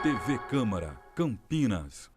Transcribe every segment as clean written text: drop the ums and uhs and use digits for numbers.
TV Câmara, Campinas.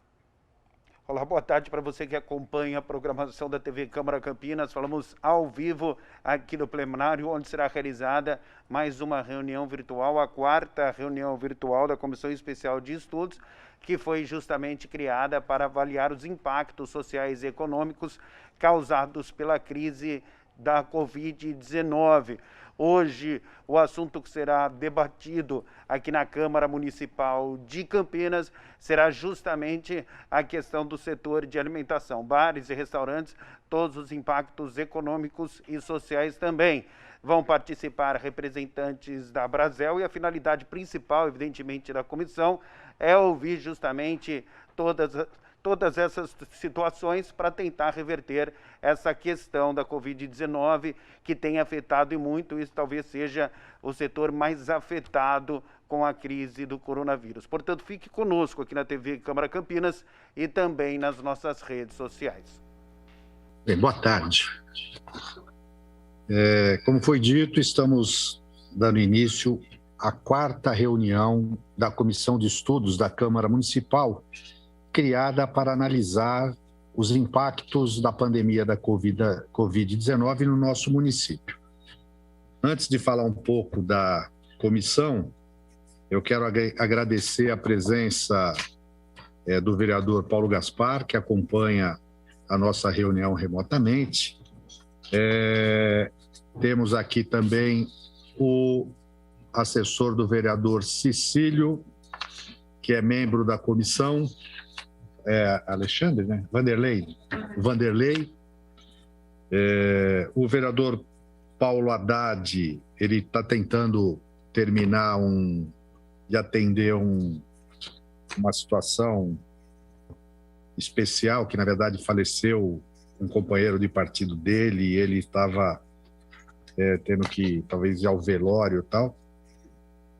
Olá, boa tarde para você que acompanha a programação da TV Câmara Campinas. Falamos ao vivo aqui no plenário, onde será realizada mais uma reunião virtual, a quarta reunião virtual da Comissão Especial de Estudos, que foi justamente criada para avaliar os impactos sociais e econômicos causados pela crise da Covid-19. Hoje, o assunto que será debatido aqui na Câmara Municipal de Campinas será justamente a questão do setor de alimentação, bares e restaurantes, todos os impactos econômicos e sociais também. Vão participar representantes da Brasel e a finalidade principal, evidentemente, da comissão é ouvir justamente todas essas situações para tentar reverter essa questão da Covid-19 que tem afetado e muito, isso talvez seja o setor mais afetado com a crise do coronavírus. Portanto, fique conosco aqui na TV Câmara Campinas e também nas nossas redes sociais. Bem, boa tarde. Como foi dito, estamos dando início à quarta reunião da Comissão de Estudos da Câmara Municipal, criada para analisar os impactos da pandemia da Covid-19 no nosso município. Antes de falar um pouco da comissão, eu quero agradecer a presença do vereador Paulo Gaspar, que acompanha a nossa reunião remotamente. Temos aqui também o assessor do vereador Cecílio, que é membro da comissão, Alexandre, né? Vanderlei. O vereador Paulo Haddad, ele está tentando terminar de atender uma situação especial, que na verdade faleceu um companheiro de partido dele, e ele estava tendo que talvez ir ao velório e tal.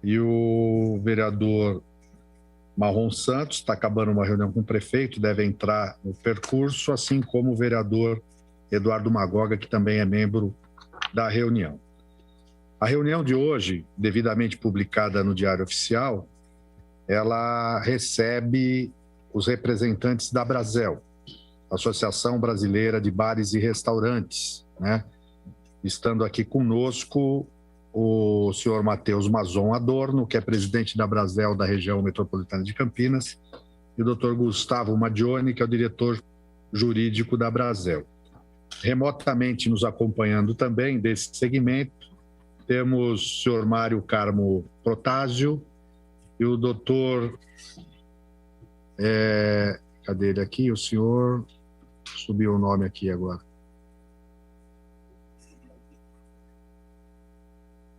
E o vereador Marrom Santos está acabando uma reunião com o prefeito, deve entrar no percurso, assim como o vereador Eduardo Magoga, que também é membro da reunião. A reunião de hoje, devidamente publicada no Diário Oficial, ela recebe os representantes da Brasel, Associação Brasileira de Bares e Restaurantes, né? Estando aqui conosco o senhor Matheus Mazon Adorno, que é presidente da Brasel da região metropolitana de Campinas, e o doutor Gustavo Maggioni, que é o diretor jurídico da Brasel. Remotamente nos acompanhando também desse segmento, temos o senhor Mário Carmo Protásio e o doutor... cadê ele aqui? O senhor... Subiu o nome aqui agora.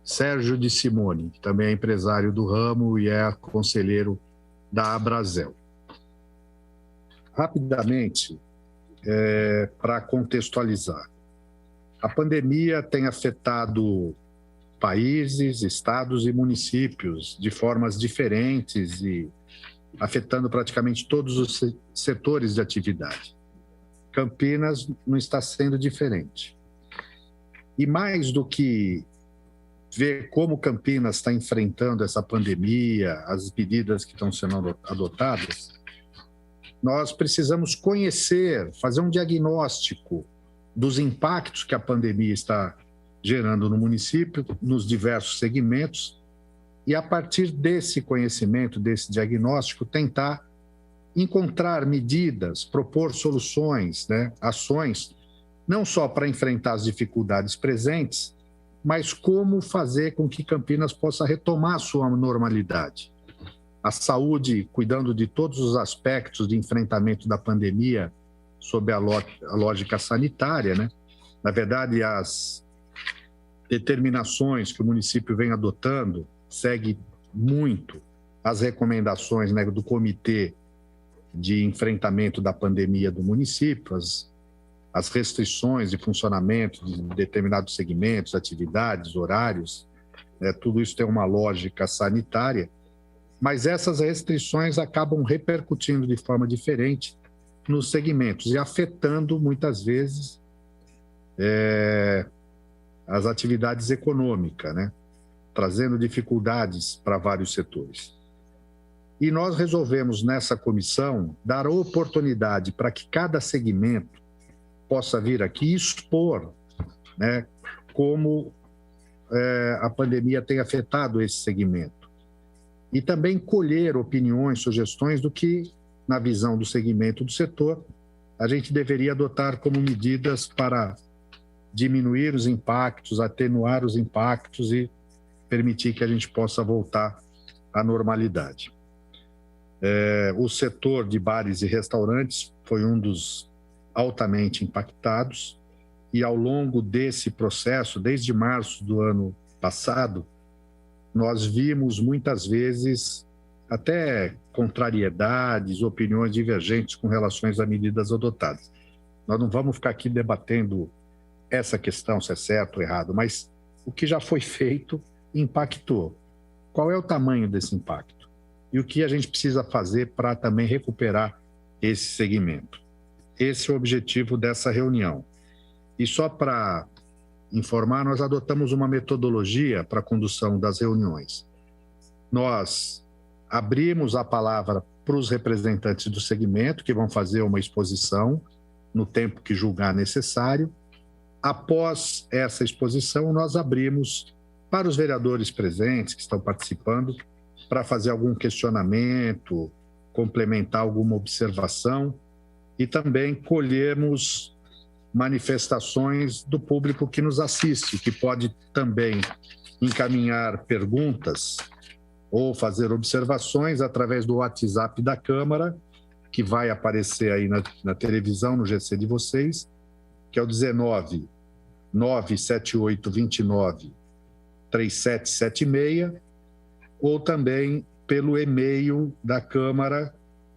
Sérgio de Simone, que também é empresário do ramo e é conselheiro da Abrazel. Rapidamente, para contextualizar, a pandemia tem afetado países, estados e municípios de formas diferentes e afetando praticamente todos os setores de atividade. Campinas não está sendo diferente. E mais do que ver como Campinas está enfrentando essa pandemia, as medidas que estão sendo adotadas, nós precisamos conhecer, fazer um diagnóstico dos impactos que a pandemia está gerando no município, nos diversos segmentos, e a partir desse conhecimento, desse diagnóstico, tentar encontrar medidas, propor soluções, né, ações, não só para enfrentar as dificuldades presentes, mas como fazer com que Campinas possa retomar sua normalidade. A saúde, cuidando de todos os aspectos de enfrentamento da pandemia, sob a lógica sanitária, né? Na verdade, as determinações que o município vem adotando segue muito as recomendações, né, do Comitê de Enfrentamento da Pandemia do município, as restrições de funcionamento de determinados segmentos, atividades, horários, né, tudo isso tem uma lógica sanitária, mas essas restrições acabam repercutindo de forma diferente nos segmentos e afetando, muitas vezes, as atividades econômicas, né? Trazendo dificuldades para vários setores. E nós resolvemos, nessa comissão, dar oportunidade para que cada segmento possa vir aqui expor, né, como a pandemia tem afetado esse segmento. E também colher opiniões, sugestões do que, na visão do segmento do setor, a gente deveria adotar como medidas para diminuir os impactos, atenuar os impactos e permitir que a gente possa voltar à normalidade. O setor de bares e restaurantes foi um dos altamente impactados e ao longo desse processo, desde março do ano passado, nós vimos muitas vezes até contrariedades, opiniões divergentes com relação às medidas adotadas. Nós não vamos ficar aqui debatendo essa questão, se é certo ou errado, mas o que já foi feito impactou. Qual é o tamanho desse impacto? E o que a gente precisa fazer para também recuperar esse segmento? Esse é o objetivo dessa reunião. E só para informar, nós adotamos uma metodologia para a condução das reuniões. Nós abrimos a palavra para os representantes do segmento, que vão fazer uma exposição no tempo que julgar necessário. Após essa exposição, nós abrimos para os vereadores presentes que estão participando, para fazer algum questionamento, complementar alguma observação e também colhermos manifestações do público que nos assiste, que pode também encaminhar perguntas ou fazer observações através do WhatsApp da Câmara, que vai aparecer aí na televisão, no GC de vocês, que é o 19 978 29 3776, ou também pelo e-mail da Câmara,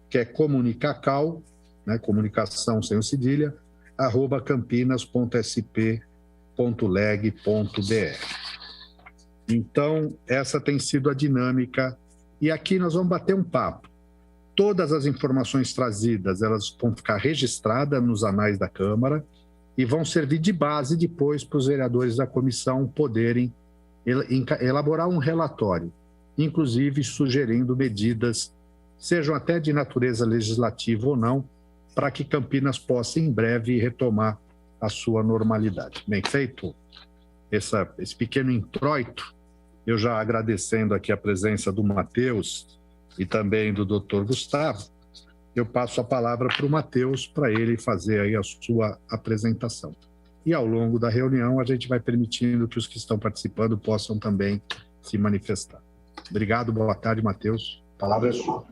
que é comunicacal, né, comunicação sem o cedilha, @campinas.sp.leg.br. Então, essa tem sido a dinâmica. E aqui nós vamos bater um papo. Todas as informações trazidas, elas vão ficar registradas nos anais da Câmara e vão servir de base depois para os vereadores da comissão poderem elaborar um relatório, inclusive sugerindo medidas, sejam até de natureza legislativa ou não, para que Campinas possa em breve retomar a sua normalidade. Bem feito esse pequeno introito, eu já agradecendo aqui a presença do Matheus e também do Dr. Gustavo, eu passo a palavra para o Matheus para ele fazer aí a sua apresentação. E ao longo da reunião a gente vai permitindo que os que estão participando possam também se manifestar. Obrigado, boa tarde, Matheus. A palavra é sua.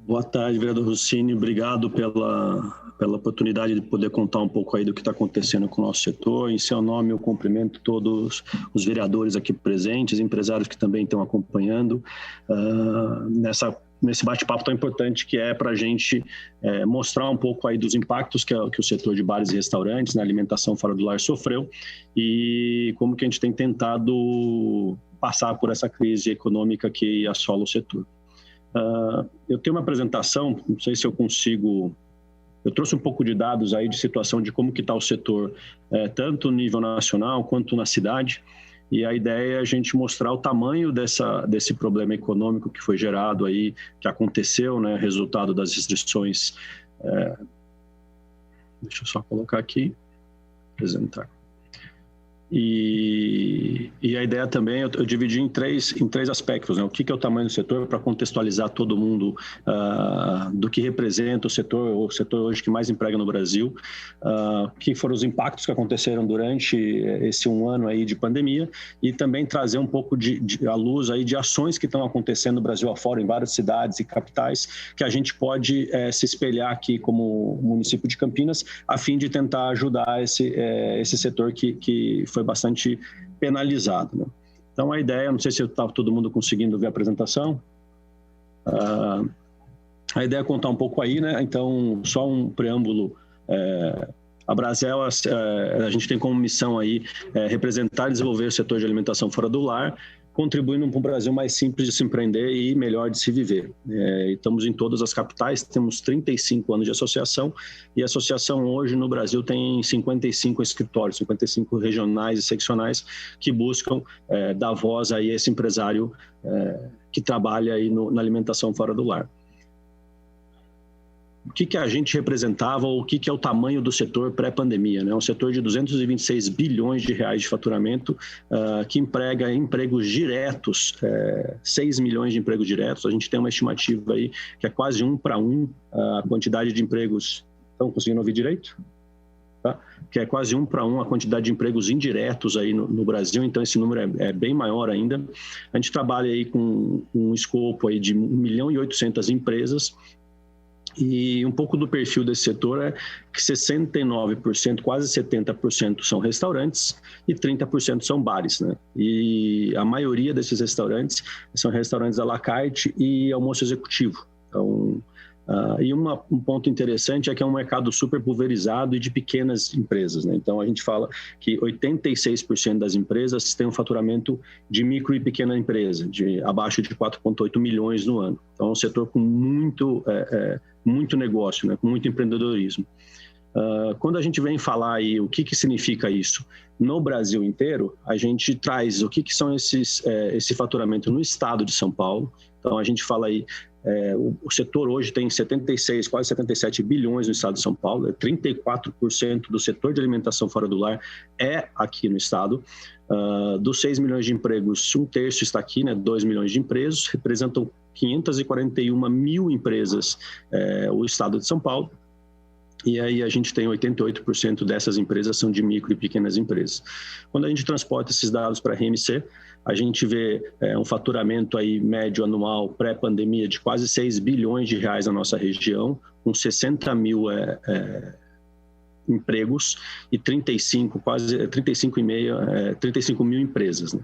Boa tarde, vereador Rossini. Obrigado pela oportunidade de poder contar um pouco aí do que está acontecendo com o nosso setor. Em seu nome, eu cumprimento todos os vereadores aqui presentes, empresários que também estão acompanhando nesse bate-papo tão importante que é para a gente mostrar um pouco aí dos impactos que o setor de bares e restaurantes, na alimentação fora do lar, sofreu e como que a gente tem tentado passar por essa crise econômica que assola o setor. Eu tenho uma apresentação, não sei se eu consigo... Eu trouxe um pouco de dados aí de situação de como que está o setor, tanto no nível nacional quanto na cidade, e a ideia é a gente mostrar o tamanho desse problema econômico que foi gerado aí, que aconteceu, né, resultado das restrições. Deixa eu só colocar aqui, apresentar. E a ideia também, eu dividi em três aspectos, né? O que é o tamanho do setor, para contextualizar todo mundo do que representa o setor hoje que mais emprega no Brasil, que foram os impactos que aconteceram durante esse um ano aí de pandemia, e também trazer um pouco à luz aí de ações que estão acontecendo no Brasil afora, em várias cidades e capitais, que a gente pode se espelhar aqui como município de Campinas, a fim de tentar ajudar esse setor que foi bastante penalizado, né? Então, a ideia, não sei se está todo mundo conseguindo ver a apresentação, a ideia é contar um pouco aí, né? Então, só um preâmbulo. A Brasel, a gente tem como missão aí representar e desenvolver o setor de alimentação fora do lar. contribuindo para um Brasil mais simples de se empreender e melhor de se viver. Estamos em todas as capitais, temos 35 anos de associação, e a associação hoje no Brasil tem 55 escritórios, 55 regionais e seccionais que buscam dar voz a esse empresário que trabalha aí na alimentação fora do lar. O que a gente representava, ou o que é o tamanho do setor pré-pandemia, né? Um setor de 226 bilhões de reais de faturamento, que emprega empregos diretos, 6 milhões de empregos diretos. A gente tem uma estimativa aí que é quase 1 para 1 a quantidade de empregos. Estão conseguindo ouvir direito? Tá? Que é quase 1 para 1 a quantidade de empregos indiretos aí no Brasil, então esse número é bem maior ainda. A gente trabalha aí com um escopo aí de 1.800.000 empresas. E um pouco do perfil desse setor é que 69%, quase 70% são restaurantes e 30% são bares, né? E a maioria desses restaurantes são restaurantes à la carte e almoço executivo. Então, um ponto interessante é que é um mercado super pulverizado e de pequenas empresas, né? Então, a gente fala que 86% das empresas têm um faturamento de micro e pequena empresa, de abaixo de 4,8 milhões no ano. Então, é um setor com muito negócio, né? Com muito empreendedorismo. Quando a gente vem falar aí o que significa isso no Brasil inteiro, a gente traz o que são esse faturamento no estado de São Paulo. Então, a gente fala aí, o setor hoje tem 76, quase 77 bilhões no estado de São Paulo, 34% do setor de alimentação fora do lar é aqui no estado. Dos 6 milhões de empregos, 1/3 está aqui, né? 2 milhões de empregos, representam 541 mil empresas, o estado de São Paulo. E aí a gente tem 88% dessas empresas são de micro e pequenas empresas. Quando a gente transporta esses dados para a RMC, a gente vê um faturamento aí médio anual pré-pandemia de quase 6 bilhões de reais na nossa região, com 60 mil empregos e 35 mil empresas, né?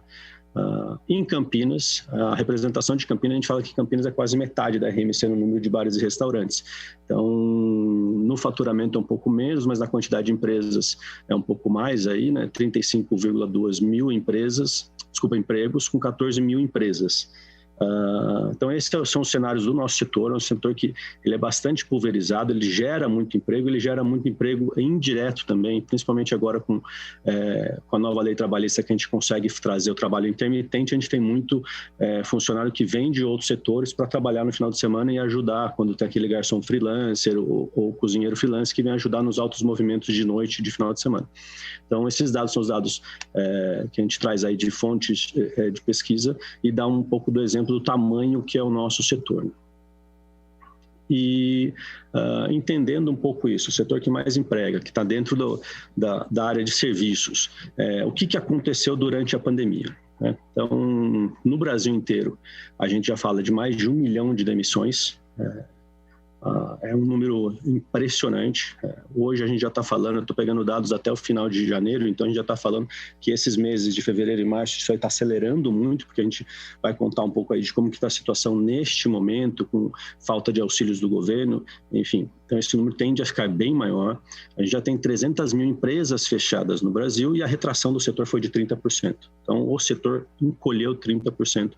Em Campinas, a representação de Campinas, a gente fala que Campinas é quase metade da RMC no número de bares e restaurantes. Então, no faturamento é um pouco menos, mas na quantidade de empresas é um pouco mais aí, né? 35,2 mil empregos, com 14 mil empresas. Então, esses são os cenários do nosso setor. É um setor que ele é bastante pulverizado, ele gera muito emprego indireto também, principalmente agora com a nova lei trabalhista, que a gente consegue trazer o trabalho intermitente. A gente tem muito funcionário que vem de outros setores para trabalhar no final de semana e ajudar quando tem aquele garçom freelancer ou cozinheiro freelancer que vem ajudar nos altos movimentos de noite e de final de semana. Então, esses dados são os dados que a gente traz aí de fontes de pesquisa e dá um pouco do exemplo do tamanho que é o nosso setor. E entendendo um pouco isso, o setor que mais emprega, que está dentro da área de serviços, o que aconteceu durante a pandemia, né? Então, no Brasil inteiro, a gente já fala de mais de 1 milhão de demissões. É um número impressionante. Hoje a gente já está falando, eu estou pegando dados até o final de janeiro, então a gente já está falando que esses meses de fevereiro e março isso aí está acelerando muito, porque a gente vai contar um pouco aí de como que está a situação neste momento, com falta de auxílios do governo, enfim. Então esse número tende a ficar bem maior. A gente já tem 300 mil empresas fechadas no Brasil e a retração do setor foi de 30%. Então o setor encolheu 30%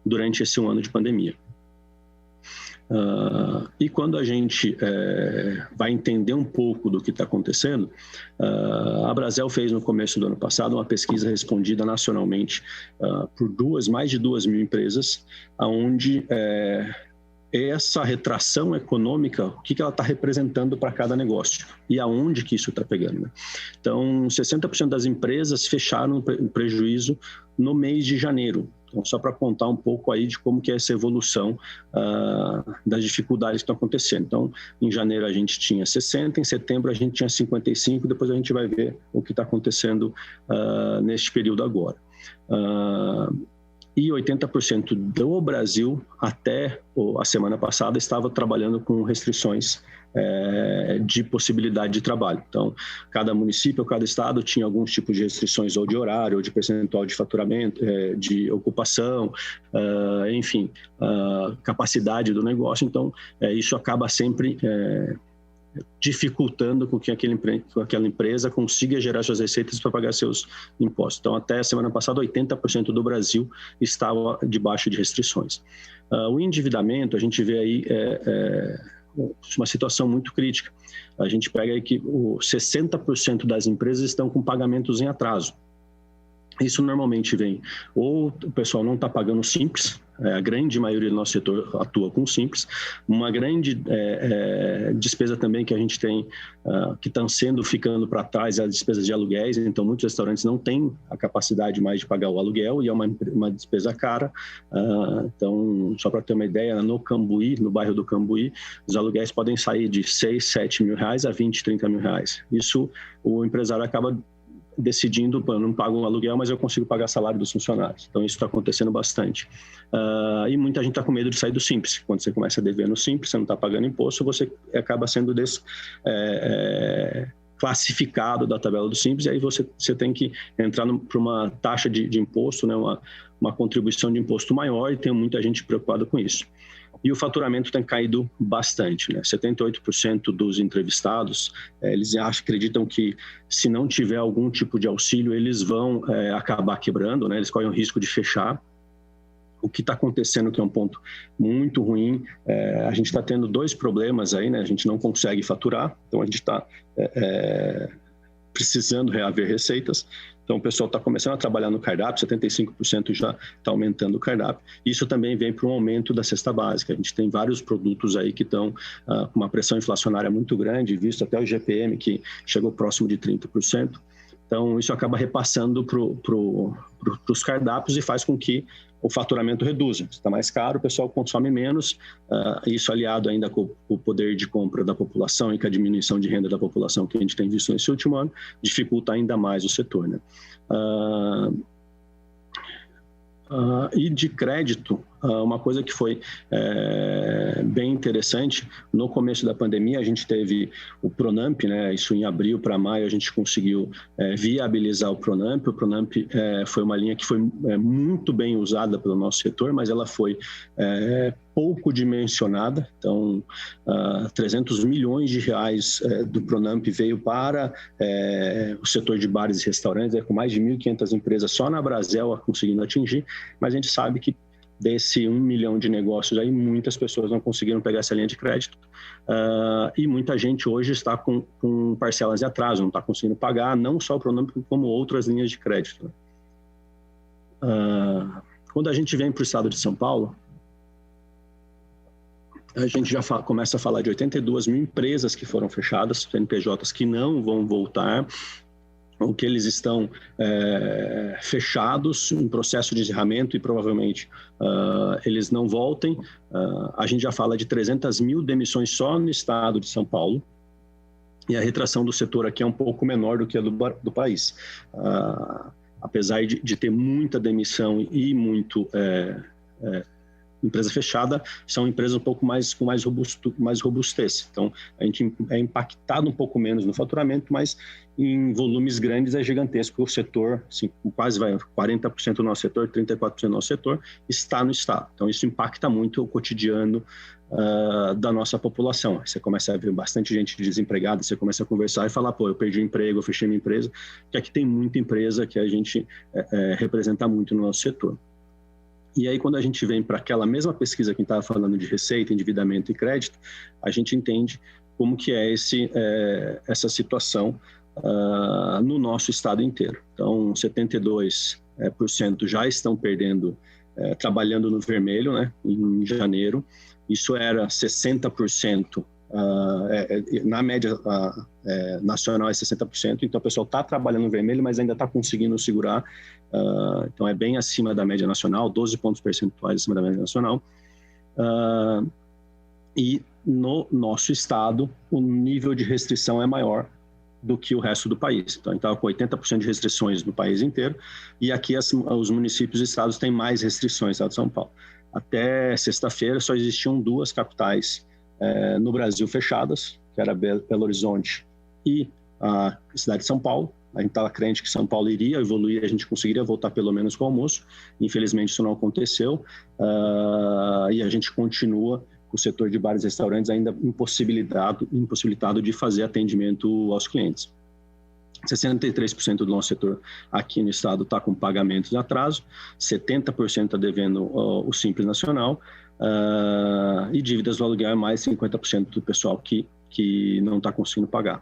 durante esse ano de pandemia. E quando a gente vai entender um pouco do que está acontecendo, a Brasel fez no começo do ano passado uma pesquisa respondida nacionalmente por mais de 2 mil empresas, onde essa retração econômica, o que ela está representando para cada negócio e aonde que isso está pegando, né? Então, 60% das empresas fecharam o prejuízo no mês de janeiro. Então, só para contar um pouco aí de como que é essa evolução das dificuldades que estão acontecendo. Então, em janeiro a gente tinha 60, em setembro a gente tinha 55, depois a gente vai ver o que está acontecendo neste período agora. E 80% do Brasil, até a semana passada, estava trabalhando com restrições de possibilidade de trabalho. Então, cada município, cada estado tinha alguns tipos de restrições, ou de horário, ou de percentual de faturamento, de ocupação, enfim, capacidade do negócio. Então, isso acaba sempre dificultando com que aquela empresa consiga gerar suas receitas para pagar seus impostos. Então, até a semana passada, 80% do Brasil estava debaixo de restrições. O endividamento, a gente vê aí uma situação muito crítica. A gente pega aí que 60% das empresas estão com pagamentos em atraso. Isso normalmente vem, ou o pessoal não está pagando simples, a grande maioria do nosso setor atua com simples. Uma grande despesa também que a gente tem, que estão ficando para trás, é a despesa de aluguéis. Então, muitos restaurantes não têm a capacidade mais de pagar o aluguel e é uma despesa cara. Então, só para ter uma ideia, no Cambuí, no bairro do Cambuí, os aluguéis podem sair de 6, 7 mil reais a 20, 30 mil reais. Isso o empresário acaba decidindo, eu não pago um aluguel, mas eu consigo pagar salário dos funcionários. Então, isso está acontecendo bastante. E muita gente está com medo de sair do Simples. Quando você começa a dever no Simples, você não está pagando imposto, você acaba sendo classificado da tabela do Simples, e aí você tem que entrar para uma taxa de imposto, né, uma contribuição de imposto maior, e tem muita gente preocupada com isso. E o faturamento tem caído bastante, né? 78% dos entrevistados, eles acreditam que se não tiver algum tipo de auxílio, eles vão acabar quebrando, né? Eles correm o risco de fechar. O que está acontecendo, que é um ponto muito ruim, a gente está tendo 2 problemas aí, né? A gente não consegue faturar, então a gente está precisando reaver receitas. Então, o pessoal está começando a trabalhar no cardápio, 75% já está aumentando o cardápio. Isso também vem para um aumento da cesta básica. A gente tem vários produtos aí que estão com uma pressão inflacionária muito grande, visto até o IGPM, que chegou próximo de 30%. Então, isso acaba repassando para os cardápios e faz com que o faturamento reduza. Está mais caro, o pessoal consome menos, isso aliado ainda com o poder de compra da população e com a diminuição de renda da população que a gente tem visto nesse último ano, dificulta ainda mais o setor, né? E de crédito, uma coisa que foi bem interessante, no começo da pandemia a gente teve o Pronamp, né? Isso em abril para maio a gente conseguiu viabilizar o Pronamp. O Pronamp foi uma linha que foi muito bem usada pelo nosso setor, mas ela foi pouco dimensionada. Então, 300 milhões de reais do Pronamp veio para o setor de bares e restaurantes, com mais de 1.500 empresas só na Brasel conseguindo atingir, mas a gente sabe que desse 1 milhão de negócios aí, muitas pessoas não conseguiram pegar essa linha de crédito, e muita gente hoje está com parcelas de atraso, não está conseguindo pagar, não só o Pronamp, como outras linhas de crédito. Quando a gente vem para o estado de São Paulo, a gente já começa a falar de 82 mil empresas que foram fechadas, CNPJs que não vão voltar, ou que eles estão fechados em processo de encerramento e provavelmente eles não voltem. A gente já fala de 300 mil demissões só no estado de São Paulo, e a retração do setor aqui é um pouco menor do que a do país. Apesar de ter muita demissão e muito empresa fechada, são empresas um pouco com mais robustez. Então, a gente é impactado um pouco menos no faturamento, mas em volumes grandes é gigantesco. O setor, assim, quase 40% do nosso setor, 34% do nosso setor, está no estado. Então, isso impacta muito o cotidiano da nossa população. Você começa a ver bastante gente desempregada, você começa a conversar e falar, eu perdi o emprego, eu fechei minha empresa, porque aqui tem muita empresa que a gente representa muito no nosso setor. E aí, quando a gente vem para aquela mesma pesquisa que a gente estava falando de receita, endividamento e crédito, a gente entende como que é essa situação no nosso estado inteiro. Então, 72% já estão perdendo, trabalhando no vermelho, né, em janeiro. Isso era 60%, na média nacional é 60%, então o pessoal está trabalhando no vermelho, mas ainda está conseguindo segurar, então é bem acima da média nacional, 12 pontos percentuais acima da média nacional. E no nosso estado, o nível de restrição é maior do que o resto do país. Então, a gente estava com 80% de restrições no país inteiro, e aqui os municípios e estados têm mais restrições, o estado de São Paulo. Até sexta-feira só existiam 2 capitais no Brasil fechadas, que era Belo Horizonte e a cidade de São Paulo. A gente estava crente que São Paulo iria evoluir, a gente conseguiria voltar pelo menos com o almoço. Infelizmente isso não aconteceu, e a gente continua o setor de bares e restaurantes ainda impossibilitado de fazer atendimento aos clientes. 63% do nosso setor aqui no estado está com pagamentos em atraso, 70% está devendo o Simples Nacional, e dívidas do aluguel é mais 50% do pessoal que não está conseguindo pagar.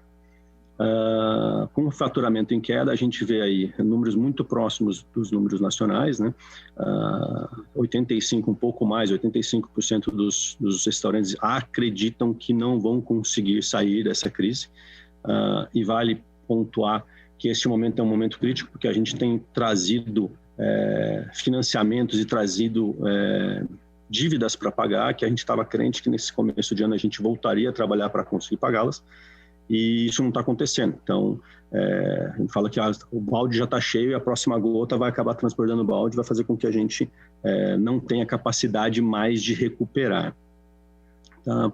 Com o faturamento em queda, a gente vê aí números muito próximos dos números nacionais, né? 85%, um pouco mais, 85% dos restaurantes acreditam que não vão conseguir sair dessa crise. E vale pontuar que este momento é um momento crítico, porque a gente tem trazido financiamentos e trazido dívidas para pagar, que a gente estava crente que nesse começo de ano a gente voltaria a trabalhar para conseguir pagá-las. E isso não está acontecendo. Então, a gente fala que o balde já está cheio e a próxima gota vai acabar transbordando o balde, vai fazer com que a gente não tenha capacidade mais de recuperar. Tá?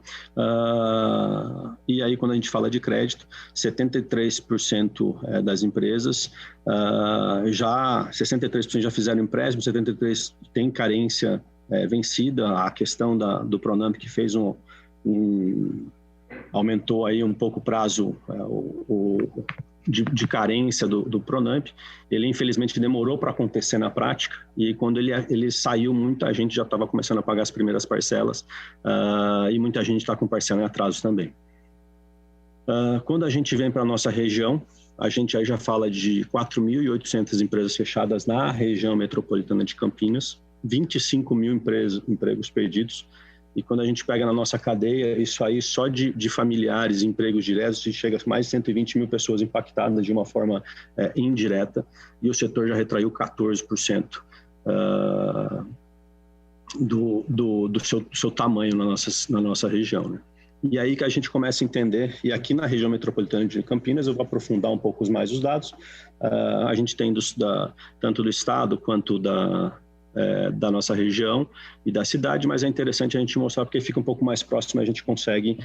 E aí, quando a gente fala de crédito, 73% das empresas, 63% já fizeram empréstimo, 73% tem carência vencida. A questão do Pronamp, que fez aumentou aí um pouco o prazo de carência do Pronamp. Ele infelizmente demorou para acontecer na prática, e quando ele saiu, muita gente já estava começando a pagar as primeiras parcelas, e muita gente está com parcela em atraso também. Quando a gente vem para a nossa região, a gente aí já fala de 4.800 empresas fechadas na região metropolitana de Campinas, 25 mil empregos perdidos. E quando a gente pega na nossa cadeia, isso aí só de familiares, empregos diretos, chega a mais de 120 mil pessoas impactadas de uma forma indireta, e o setor já retraiu 14% do seu tamanho na nossa região, né? E aí que a gente começa a entender, e aqui na região metropolitana de Campinas, eu vou aprofundar um pouco mais os dados. A gente tem tanto do estado quanto da nossa região e da cidade, mas é interessante a gente mostrar porque fica um pouco mais próximo, a gente consegue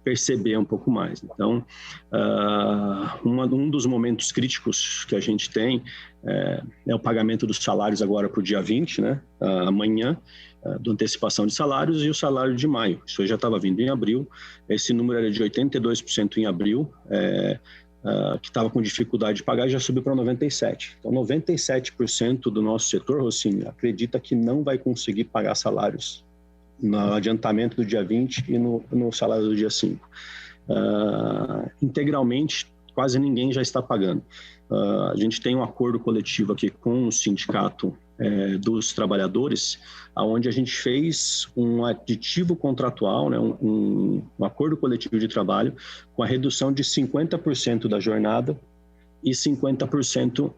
perceber um pouco mais. Então, um dos momentos críticos que a gente tem é o pagamento dos salários agora para o dia 20, né? Amanhã, da antecipação de salários, e o salário de maio. Isso já estava vindo em abril, esse número era de 82% em abril, que estava com dificuldade de pagar, já subiu para 97%. Então, 97% do nosso setor, Rossini, acredita que não vai conseguir pagar salários no adiantamento do dia 20 e no salário do dia 5. Integralmente, quase ninguém já está pagando. A gente tem um acordo coletivo aqui com o sindicato dos trabalhadores, onde a gente fez um aditivo contratual, né, um acordo coletivo de trabalho com a redução de 50% da jornada e 50%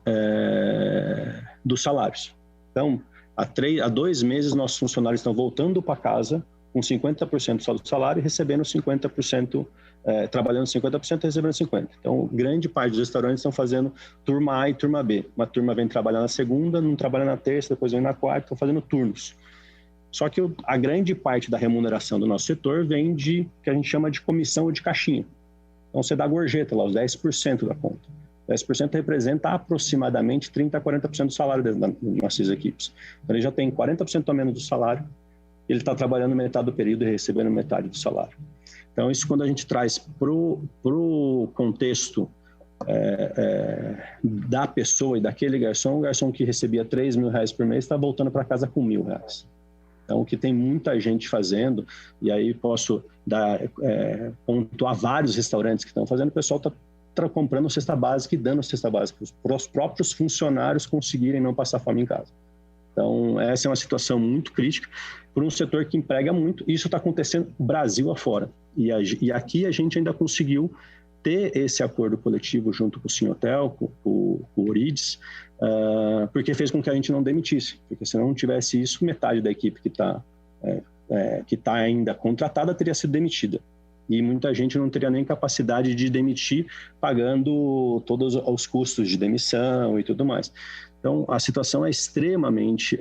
dos salários. Então, há 2 meses, nossos funcionários estão voltando para casa com 50% só do salário e recebendo 50%, trabalhando 50% e recebendo 50%. Então, grande parte dos restaurantes estão fazendo turma A e turma B. Uma turma vem trabalhar na segunda, não trabalha na terça, depois vem na quarta, estão fazendo turnos. Só que a grande parte da remuneração do nosso setor vem que a gente chama de comissão ou de caixinha. Então, você dá gorjeta lá, os 10% da conta. 10% representa aproximadamente 30% a 40% do salário das nossas equipes. Então, ele já tem 40% a menos do salário, ele está trabalhando metade do período e recebendo metade do salário. Então, isso quando a gente traz para o contexto da pessoa e daquele garçom, o garçom que recebia R$3.000 por mês está voltando para casa com R$1.000. Então, o que tem muita gente fazendo, e aí posso pontuar vários restaurantes que estão fazendo, o pessoal está comprando cesta básica e dando cesta básica para os próprios funcionários conseguirem não passar fome em casa. Então, essa é uma situação muito crítica para um setor que emprega muito. Isso está acontecendo Brasil afora. E aqui a gente ainda conseguiu ter esse acordo coletivo junto com o Sinhotel, com o Orides, porque fez com que a gente não demitisse. Porque se não tivesse isso, metade da equipe que está ainda contratada teria sido demitida. E muita gente não teria nem capacidade de demitir, pagando todos os custos de demissão e tudo mais. Então, a situação é extremamente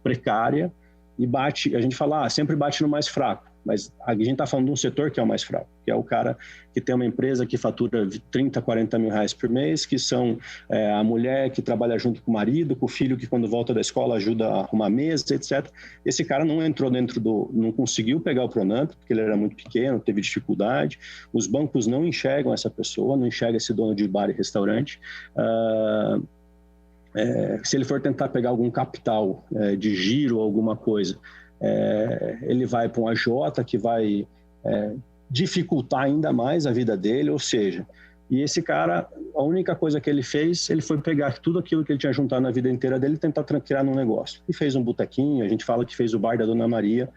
precária e a gente fala, sempre bate no mais fraco. Mas a gente está falando de um setor que é o mais fraco, que é o cara que tem uma empresa que fatura 30, 40 mil reais por mês, que são a mulher que trabalha junto com o marido, com o filho que quando volta da escola ajuda a arrumar a mesa, etc. Esse cara não entrou não conseguiu pegar o Pronamp, porque ele era muito pequeno, teve dificuldade. Os bancos não enxergam essa pessoa, não enxergam esse dono de bar e restaurante. Se ele for tentar pegar algum capital de giro ou alguma coisa, ele vai para um agiota que vai dificultar ainda mais a vida dele, ou seja, e esse cara, a única coisa que ele fez, ele foi pegar tudo aquilo que ele tinha juntado na vida inteira dele e tentar criar num negócio. E fez um botequinho, a gente fala que fez o bar da Dona Maria,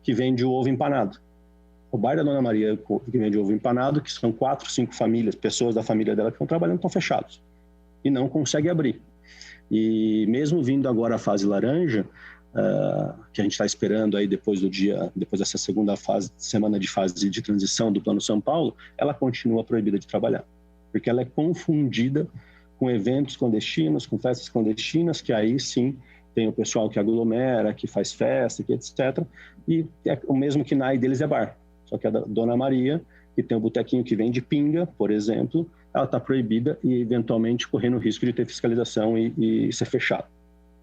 que vende o ovo empanado. O bar da Dona Maria, que vende o ovo empanado, que são 4, 5 famílias, pessoas da família dela que estão trabalhando, estão fechados e não conseguem abrir. E mesmo vindo agora a fase laranja, que a gente está esperando aí depois dessa segunda semana de fase de transição do Plano São Paulo, ela continua proibida de trabalhar, porque ela é confundida com eventos clandestinos, com festas clandestinas, que aí sim tem o pessoal que aglomera, que faz festa, que etc. E o mesmo que KNAI deles é bar, só que a Dona Maria, que tem um botequinho que vende pinga, por exemplo, ela está proibida e eventualmente correndo o risco de ter fiscalização e ser fechado.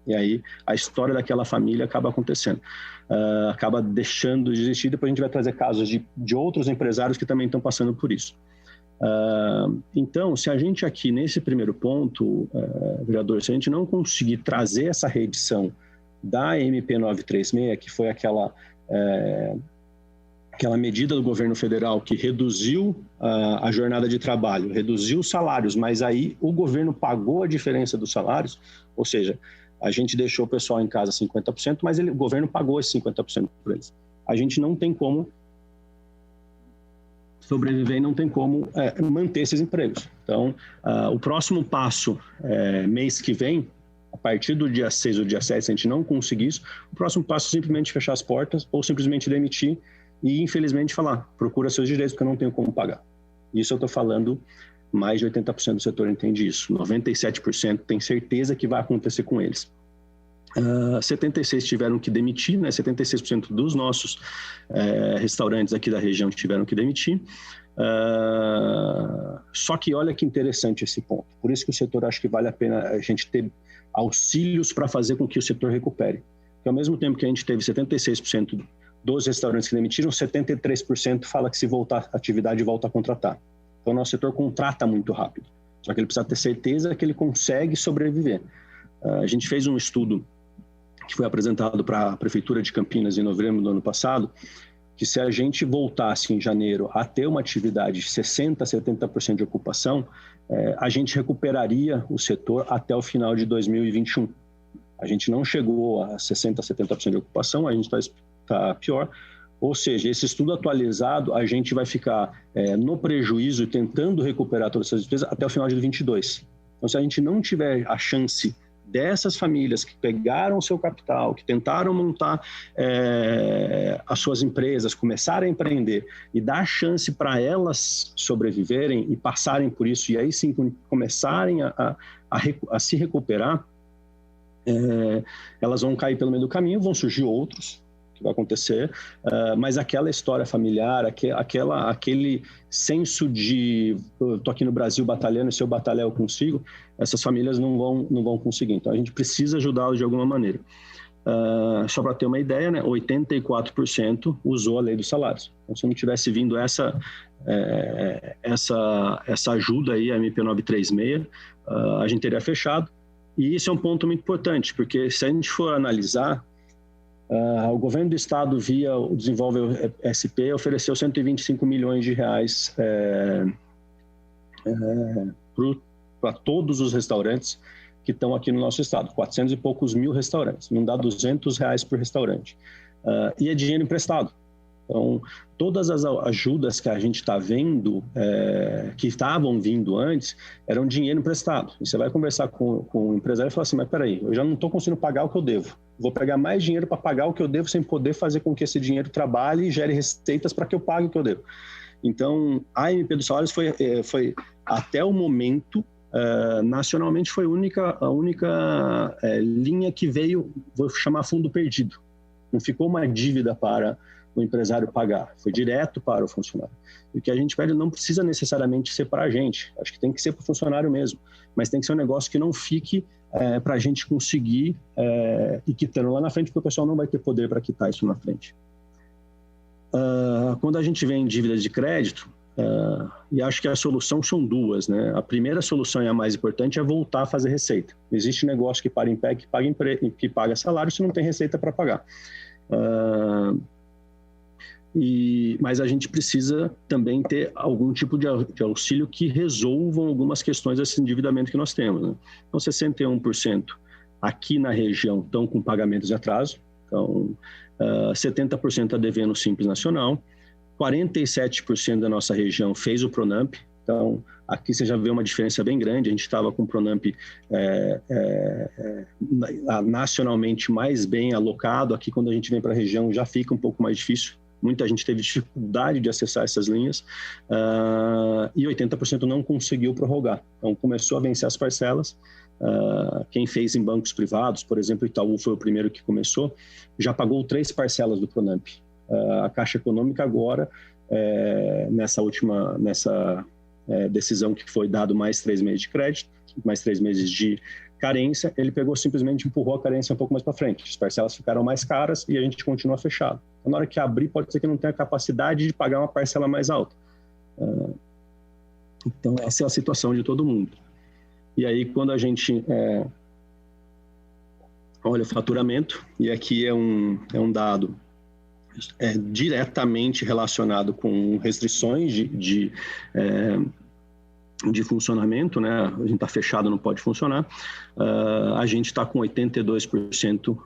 E aí a história daquela família acaba acontecendo, acaba deixando de existir. Depois a gente vai trazer casos de outros empresários que também estão passando por isso. Então, se a gente aqui nesse primeiro ponto, vereador, se a gente não conseguir trazer essa reedição da MP 936, que foi aquela medida do governo federal que reduziu a jornada de trabalho, reduziu os salários, mas aí o governo pagou a diferença dos salários, ou seja, a gente deixou o pessoal em casa 50%, mas o governo pagou esses 50% para eles. A gente não tem como sobreviver e não tem como manter esses empregos. Então, o próximo passo, mês que vem, a partir do dia 6 ou dia 7, se a gente não conseguir isso, o próximo passo é simplesmente fechar as portas ou simplesmente demitir e, infelizmente, falar, procura seus direitos porque eu não tenho como pagar. Isso eu estou falando, mais de 80% do setor entende isso. 97% tem certeza que vai acontecer com eles. 76% tiveram que demitir, né? 76% dos nossos restaurantes aqui da região tiveram que demitir. Só que olha que interessante esse ponto. Por isso que o setor acho que vale a pena a gente ter auxílios para fazer com que o setor recupere. Porque ao mesmo tempo que a gente teve 76% dos restaurantes que demitiram, 73% fala que se voltar à atividade, volta a contratar. Então, o nosso setor contrata muito rápido. Só que ele precisa ter certeza que ele consegue sobreviver. A gente fez um estudo que foi apresentado para a Prefeitura de Campinas em novembro do ano passado, que se a gente voltasse em janeiro a ter uma atividade de 60%, 70% de ocupação, a gente recuperaria o setor até o final de 2021. A gente não chegou a 60%, 70% de ocupação, a gente está pior. Ou seja, esse estudo atualizado, a gente vai ficar no prejuízo, tentando recuperar todas essas despesas até o final de 2022. Então, se a gente não tiver a chance dessas famílias que pegaram o seu capital, que tentaram montar as suas empresas, começarem a empreender e dar chance para elas sobreviverem e passarem por isso, e aí sim começarem a se recuperar, elas vão cair pelo meio do caminho, vão surgir outros, que vai acontecer, mas aquela história familiar, aquele senso de eu tô aqui no Brasil batalhando, e se eu batalhar eu consigo, essas famílias não vão conseguir. Então a gente precisa ajudá-los de alguma maneira. Só para ter uma ideia, né, 84% usou a lei dos salários. Então, se não tivesse vindo essa ajuda aí, a MP 936, a gente teria fechado. E isso é um ponto muito importante, porque se a gente for analisar, o governo do estado, via o Desenvolve SP, ofereceu 125 milhões de reais para todos os restaurantes que estão aqui no nosso estado, 400 e poucos mil restaurantes, não dá R$200 por restaurante. E é dinheiro emprestado. Então, todas as ajudas que a gente está vendo, que estavam vindo antes, eram dinheiro emprestado. E você vai conversar com o empresário e falar assim, mas peraí, eu já não estou conseguindo pagar o que eu devo. Vou pegar mais dinheiro para pagar o que eu devo sem poder fazer com que esse dinheiro trabalhe e gere receitas para que eu pague o que eu devo. Então, a MP dos salários foi até o momento, nacionalmente, foi a única linha que veio, vou chamar fundo perdido. Não ficou uma dívida para o empresário pagar, foi direto para o funcionário. E o que a gente pede não precisa necessariamente ser para a gente, acho que tem que ser para o funcionário mesmo, mas tem que ser um negócio que não fique para a gente conseguir ir quitando lá na frente, porque o pessoal não vai ter poder para quitar isso na frente. Quando a gente vê em dívidas de crédito, e acho que a solução são duas, né? A primeira solução e a mais importante é voltar a fazer receita. Existe negócio que para em pé, que paga salário, se não tem receita para pagar. Mas a gente precisa também ter algum tipo de auxílio que resolvam algumas questões desse endividamento que nós temos, né? Então, 61% aqui na região estão com pagamentos de atraso, então 70% está devendo Simples Nacional, 47% da nossa região fez o Pronamp, então aqui você já vê uma diferença bem grande, a gente estava com o Pronamp nacionalmente mais bem alocado, aqui quando a gente vem para a região já fica um pouco mais difícil, muita gente teve dificuldade de acessar essas linhas e 80% não conseguiu prorrogar, então começou a vencer as parcelas. Quem fez em bancos privados, por exemplo, Itaú foi o primeiro que começou, já pagou 3 parcelas do Pronamp. A Caixa Econômica agora, nessa decisão que foi dado mais 3 meses de crédito, mais 3 meses de carência, ele simplesmente empurrou a carência um pouco mais para frente. As parcelas ficaram mais caras e a gente continua fechado. Então, na hora que abrir, pode ser que não tenha capacidade de pagar uma parcela mais alta. Então, essa é a situação de todo mundo. E aí, quando a gente olha o faturamento, e aqui é um dado diretamente relacionado com restrições de funcionamento, né? A gente está fechado, não pode funcionar. A gente está com 82%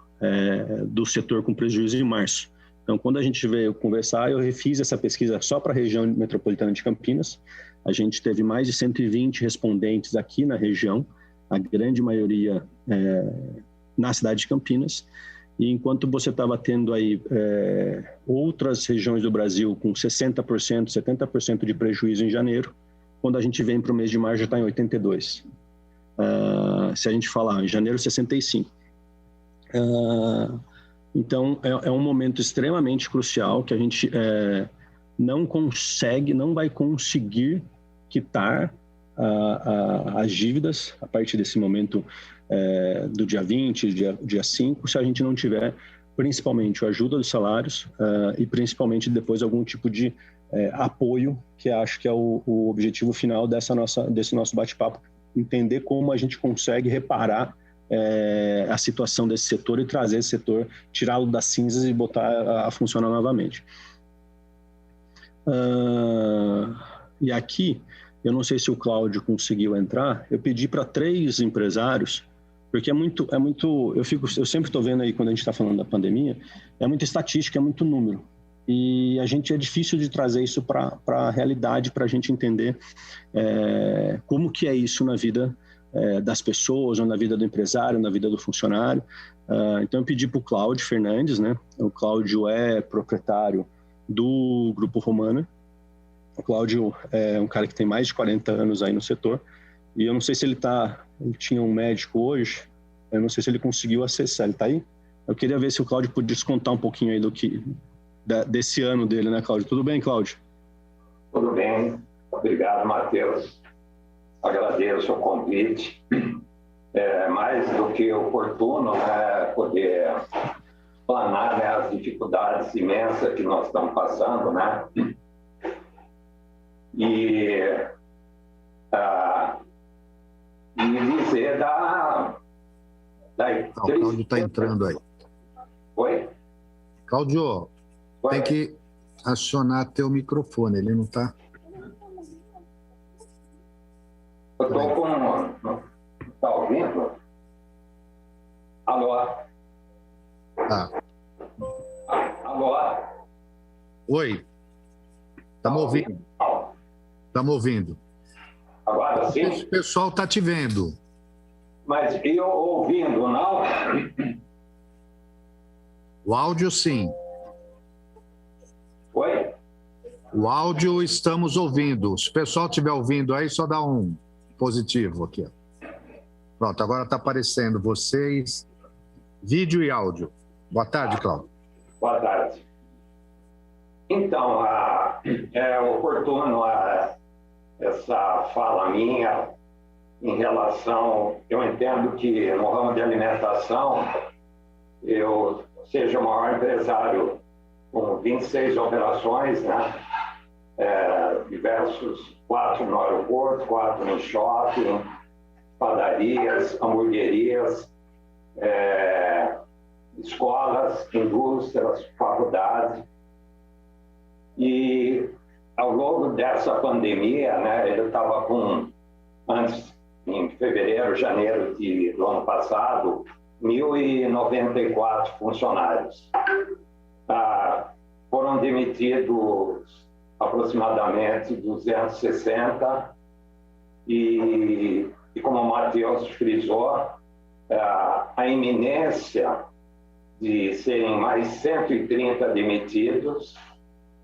do setor com prejuízo em março. Então, quando a gente veio conversar, eu refiz essa pesquisa só para a região metropolitana de Campinas. A gente teve mais de 120 respondentes aqui na região, a grande maioria na cidade de Campinas. E enquanto você estava tendo aí outras regiões do Brasil com 60%, 70% de prejuízo em janeiro, quando a gente vem para o mês de março já está em 82%. Se a gente falar em janeiro, 65%. Então, é um momento extremamente crucial que a gente não vai conseguir quitar as dívidas a partir desse momento do dia 20, dia 5, se a gente não tiver principalmente a ajuda dos salários e principalmente depois algum tipo de apoio, que acho que é o objetivo final desse nosso bate-papo, entender como a gente consegue reparar a situação desse setor e trazer esse setor, tirá-lo das cinzas e botar a funcionar novamente. E aqui, eu não sei se o Cláudio conseguiu entrar, eu pedi para 3 empresários, porque eu sempre estou vendo aí, quando a gente está falando da pandemia, é muita estatística, é muito número. E é difícil de trazer isso para a realidade, para a gente entender como que é isso na vida das pessoas, ou na vida do empresário, na vida do funcionário. Então, eu pedi para o Cláudio Fernandes, né? O Cláudio é proprietário do Grupo Romana. O Cláudio é um cara que tem mais de 40 anos aí no setor. E eu não sei se ele tinha um médico hoje, eu não sei se ele conseguiu acessar. Ele está aí? Eu queria ver se o Cláudio podia descontar um pouquinho aí desse ano dele, né, Cláudio? Tudo bem, Cláudio? Tudo bem. Obrigado, Matheus. Agradeço o convite. Mais do que oportuno, né, poder planar, né, as dificuldades imensas que nós estamos passando, né? E dizer o Cláudio está entrando aí. Oi? Cláudio, Oi? tem que acionar teu microfone, ele não está... Eu estou com... Está ouvindo? Alô? Tá. Alô? Oi. Estamos ouvindo. Estamos ouvindo. Agora sim? O pessoal está te vendo. Mas eu ouvindo, não? O áudio, sim. Oi? O áudio estamos ouvindo. Se o pessoal estiver ouvindo aí, só dá um positivo aqui. Pronto, agora está aparecendo vocês, vídeo e áudio. Boa tarde, Cláudio. Boa tarde. Então, é oportuno essa fala minha em relação... Eu entendo que no ramo de alimentação, eu seja o maior empresário com 26 operações, né? Diversos, 4 no aeroporto, 4 no shopping, padarias, hamburguerias, escolas, indústrias, faculdades. E ao longo dessa pandemia, né, eu estava antes, em fevereiro, janeiro do ano passado, 1.094 funcionários. Foram demitidos aproximadamente 260 e como o Matheus frisou, a iminência de serem mais 130 demitidos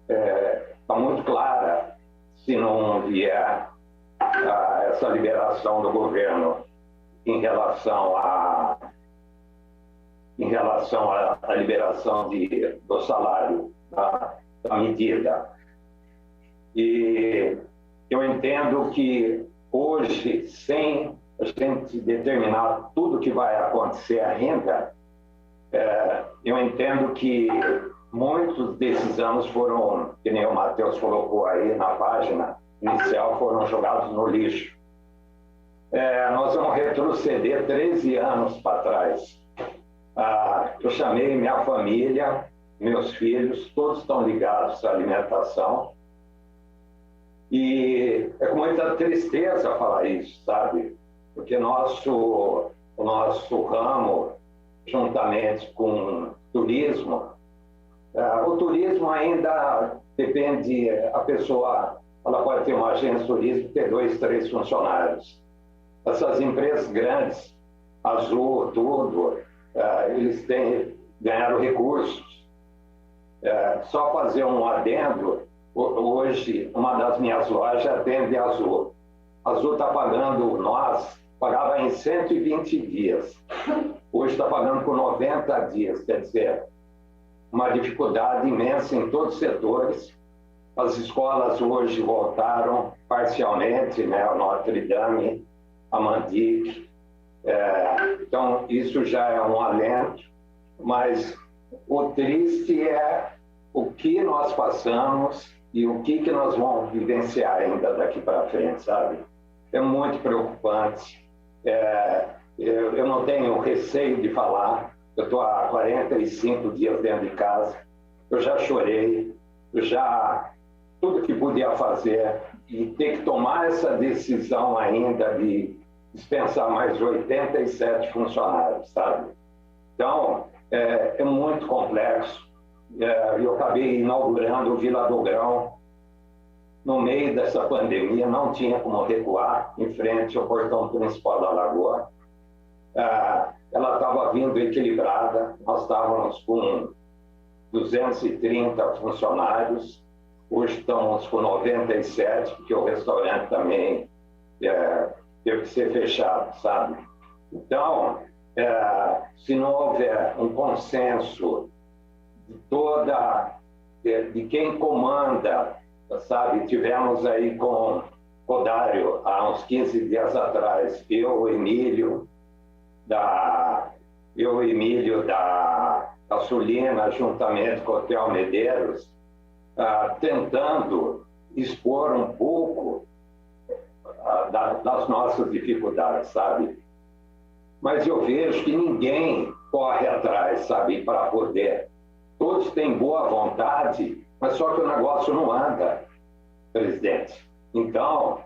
está muito clara se não vier essa liberação do governo em relação à liberação do salário, da medida. E eu entendo que hoje, sem a gente determinar tudo que vai acontecer ainda, eu entendo que muitos desses anos foram, que nem o Matheus colocou aí na página inicial, foram jogados no lixo. Nós vamos retroceder 13 anos para trás. Eu chamei minha família, meus filhos, todos estão ligados à alimentação. E é com muita tristeza falar isso, sabe? Porque o nosso ramo, juntamente com turismo, o turismo ainda depende, a pessoa ela pode ter uma agência de turismo e ter 2, 3 funcionários. Essas empresas grandes, Azul, tudo, eles ganharam recursos. Só fazer um adendo, hoje uma das minhas lojas atende a Azul. A Azul está pagando, pagava em 120 dias. Hoje está pagando por 90 dias, quer dizer, uma dificuldade imensa em todos os setores. As escolas hoje voltaram parcialmente, né? A Notre Dame, a Mandic. Então, isso já é um alento, mas o triste é o que nós passamos e o que nós vamos vivenciar ainda daqui para frente, sabe? É muito preocupante. Eu não tenho receio de falar. Eu estou há 45 dias dentro de casa. Eu já chorei, tudo que podia fazer, e ter que tomar essa decisão ainda de dispensar mais 87 funcionários, sabe? Então, é muito complexo. Eu acabei inaugurando o Vila do Grão no meio dessa pandemia, não tinha como recuar em frente ao portão principal da Lagoa. Ela estava vindo equilibrada, nós estávamos com 230 funcionários, hoje estamos com 97, porque o restaurante também teve que ser fechado, sabe? Então, se não houver um consenso de quem comanda, sabe? Tivemos aí com o Dário, há uns 15 dias atrás, eu, Emílio da Sulina, juntamente com o Hotel Medeiros, tentando expor um pouco das nossas dificuldades, sabe? Mas eu vejo que ninguém corre atrás, sabe, para poder. Todos têm boa vontade, mas só que o negócio não anda, presidente. Então,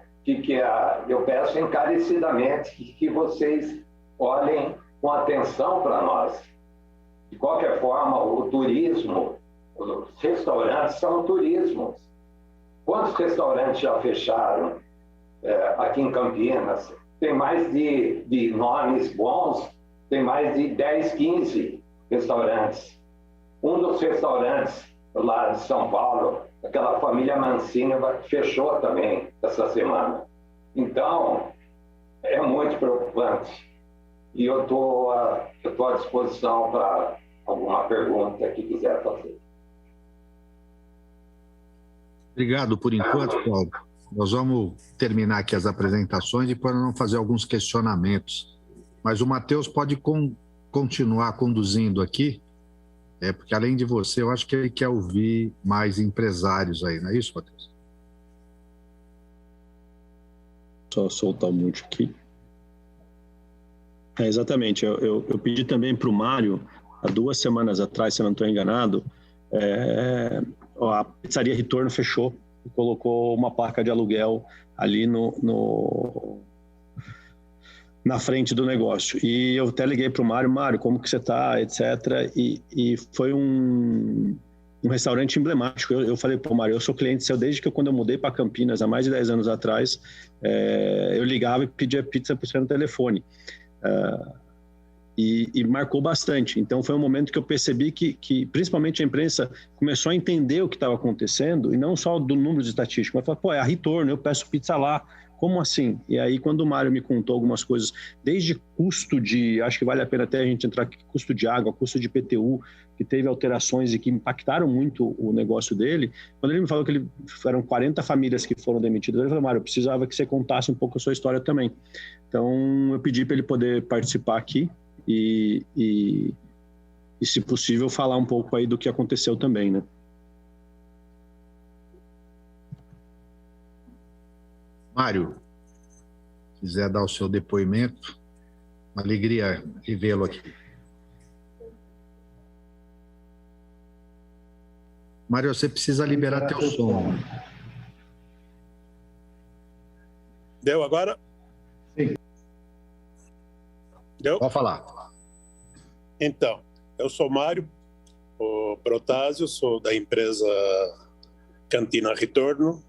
eu peço encarecidamente que vocês olhem com atenção para nós. De qualquer forma, o turismo, os restaurantes são turismos. Quantos restaurantes já fecharam aqui em Campinas? Tem mais de nomes bons, tem mais de 10, 15 restaurantes. Um dos restaurantes lá de São Paulo, aquela família Mancini, fechou também essa semana. Então, é muito preocupante. E eu estou à disposição para alguma pergunta que quiser fazer. Obrigado por enquanto, Paulo. Nós vamos terminar aqui as apresentações e depois nós vamos fazer alguns questionamentos. Mas o Matheus pode continuar conduzindo aqui, porque além de você, eu acho que ele quer ouvir mais empresários aí, não é isso, Matheus? Só soltar o mute aqui. Exatamente. Eu pedi também para o Mário, há 2 semanas atrás, se eu não estou enganado, a pizzaria Retorno fechou e colocou uma placa de aluguel ali na frente do negócio. E eu até liguei para o Mário, como que você está, etc. E foi um restaurante emblemático. Eu falei para o Mário, eu sou cliente seu desde que quando eu mudei para Campinas, há mais de 10 anos atrás, eu ligava e pedia pizza para você no telefone. E marcou bastante. Então foi um momento que eu percebi que principalmente a imprensa começou a entender o que estava acontecendo, e não só do número de estatística, mas falou, é a Retorno, eu peço pizza lá, como assim? E aí quando o Mário me contou algumas coisas, desde custo acho que vale a pena até a gente entrar aqui, custo de água, custo de IPTU, que teve alterações e que impactaram muito o negócio dele, quando ele me falou que eram 40 famílias que foram demitidas, ele falou, Mário, eu precisava que você contasse um pouco a sua história também. Então eu pedi para ele poder participar aqui, e se possível falar um pouco aí do que aconteceu também, né? Mário, quiser dar o seu depoimento, uma alegria revê-lo aqui. Mário, você precisa liberar teu som. Deu agora? Sim. Deu? Pode falar. Então, eu sou Mário Protásio, sou da empresa Cantina Retorno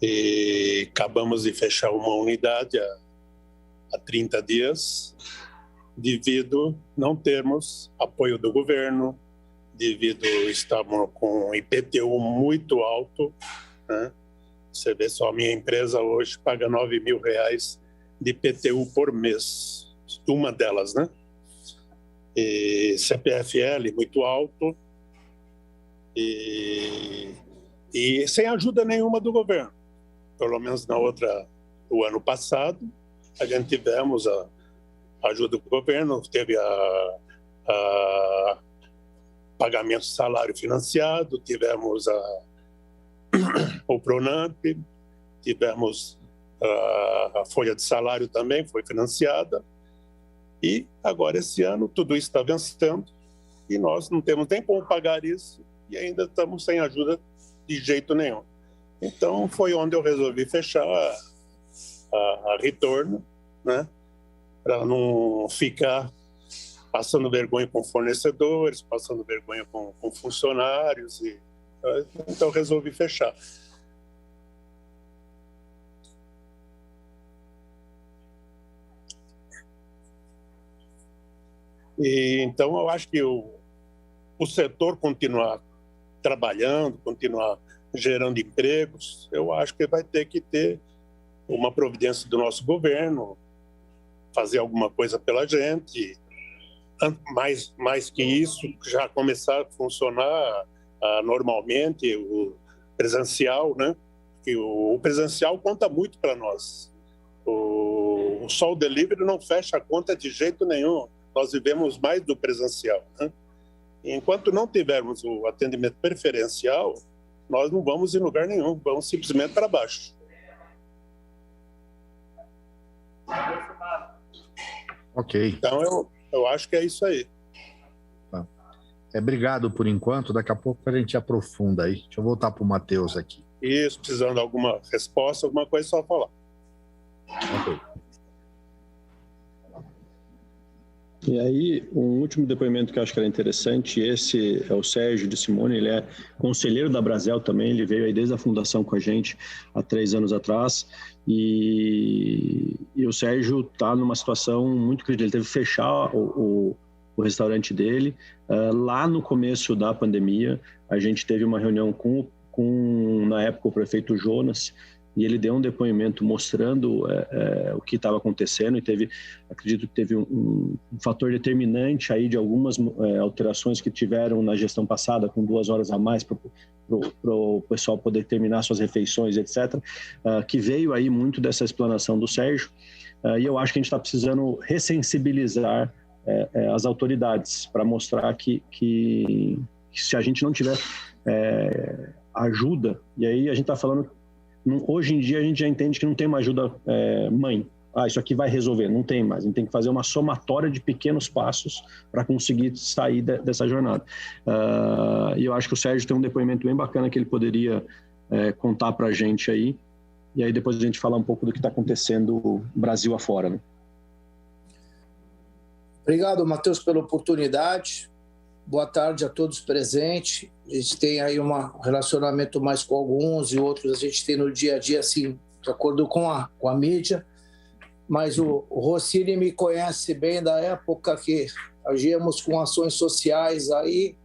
e acabamos de fechar uma unidade há 30 dias devido não termos apoio do governo, devido estamos com IPTU muito alto, né? Você vê só, a minha empresa hoje paga R$9.000 de IPTU por mês, uma delas, né? E CPFL muito alto e sem ajuda nenhuma do governo. Pelo menos o ano passado, a gente tivemos a ajuda do governo, teve a pagamento de salário financiado, tivemos o Pronamp, tivemos a folha de salário também, foi financiada. E agora, esse ano, tudo isso está vencendo e nós não temos nem como pagar isso e ainda estamos sem ajuda de jeito nenhum. Então, foi onde eu resolvi fechar a Retorno, né? Para não ficar passando vergonha com fornecedores, passando vergonha com funcionários. Então, resolvi fechar. E, então, eu acho que o setor continuar trabalhando, continuar gerando empregos, eu acho que vai ter que ter uma providência do nosso governo, fazer alguma coisa pela gente, mais que isso, já começar a funcionar normalmente o presencial, né? Que o presencial conta muito para nós. O Sol Delivery não fecha a conta de jeito nenhum. Nós vivemos mais do presencial, né? Enquanto não tivermos o atendimento preferencial, nós não vamos em lugar nenhum, vamos simplesmente para baixo. Ok. Então, eu acho que é isso aí. Obrigado por enquanto, daqui a pouco a gente aprofunda aí. Deixa eu voltar para o Matheus aqui. Isso, precisando de alguma resposta, alguma coisa, é só falar. Ok. E aí, um último depoimento que eu acho que era interessante, esse é o Sérgio de Simone, ele é conselheiro da Brasel também, ele veio aí desde a fundação com a gente há 3 anos atrás, e o Sérgio está numa situação muito crítica, ele teve que fechar o restaurante dele. Lá no começo da pandemia, a gente teve uma reunião com na época, o prefeito Jonas, e ele deu um depoimento mostrando o que estava acontecendo, e acredito que teve um fator determinante aí de algumas alterações que tiveram na gestão passada, com 2 horas a mais para o pessoal poder terminar suas refeições, etc., que veio aí muito dessa explanação do Sérgio, e eu acho que a gente está precisando ressensibilizar as autoridades para mostrar que se a gente não tiver ajuda, e aí a gente está falando, hoje em dia a gente já entende que não tem uma ajuda mãe, isso aqui vai resolver, não tem mais, a gente tem que fazer uma somatória de pequenos passos para conseguir sair dessa jornada. E eu acho que o Sérgio tem um depoimento bem bacana que ele poderia contar para a gente aí, e aí depois a gente fala um pouco do que está acontecendo Brasil afora, né? Obrigado, Matheus, pela oportunidade. Boa tarde a todos presentes. A gente tem aí um relacionamento mais com alguns e outros a gente tem no dia a dia, assim, de acordo com a mídia. Mas o Rossini me conhece bem da época que agíamos com ações sociais aí.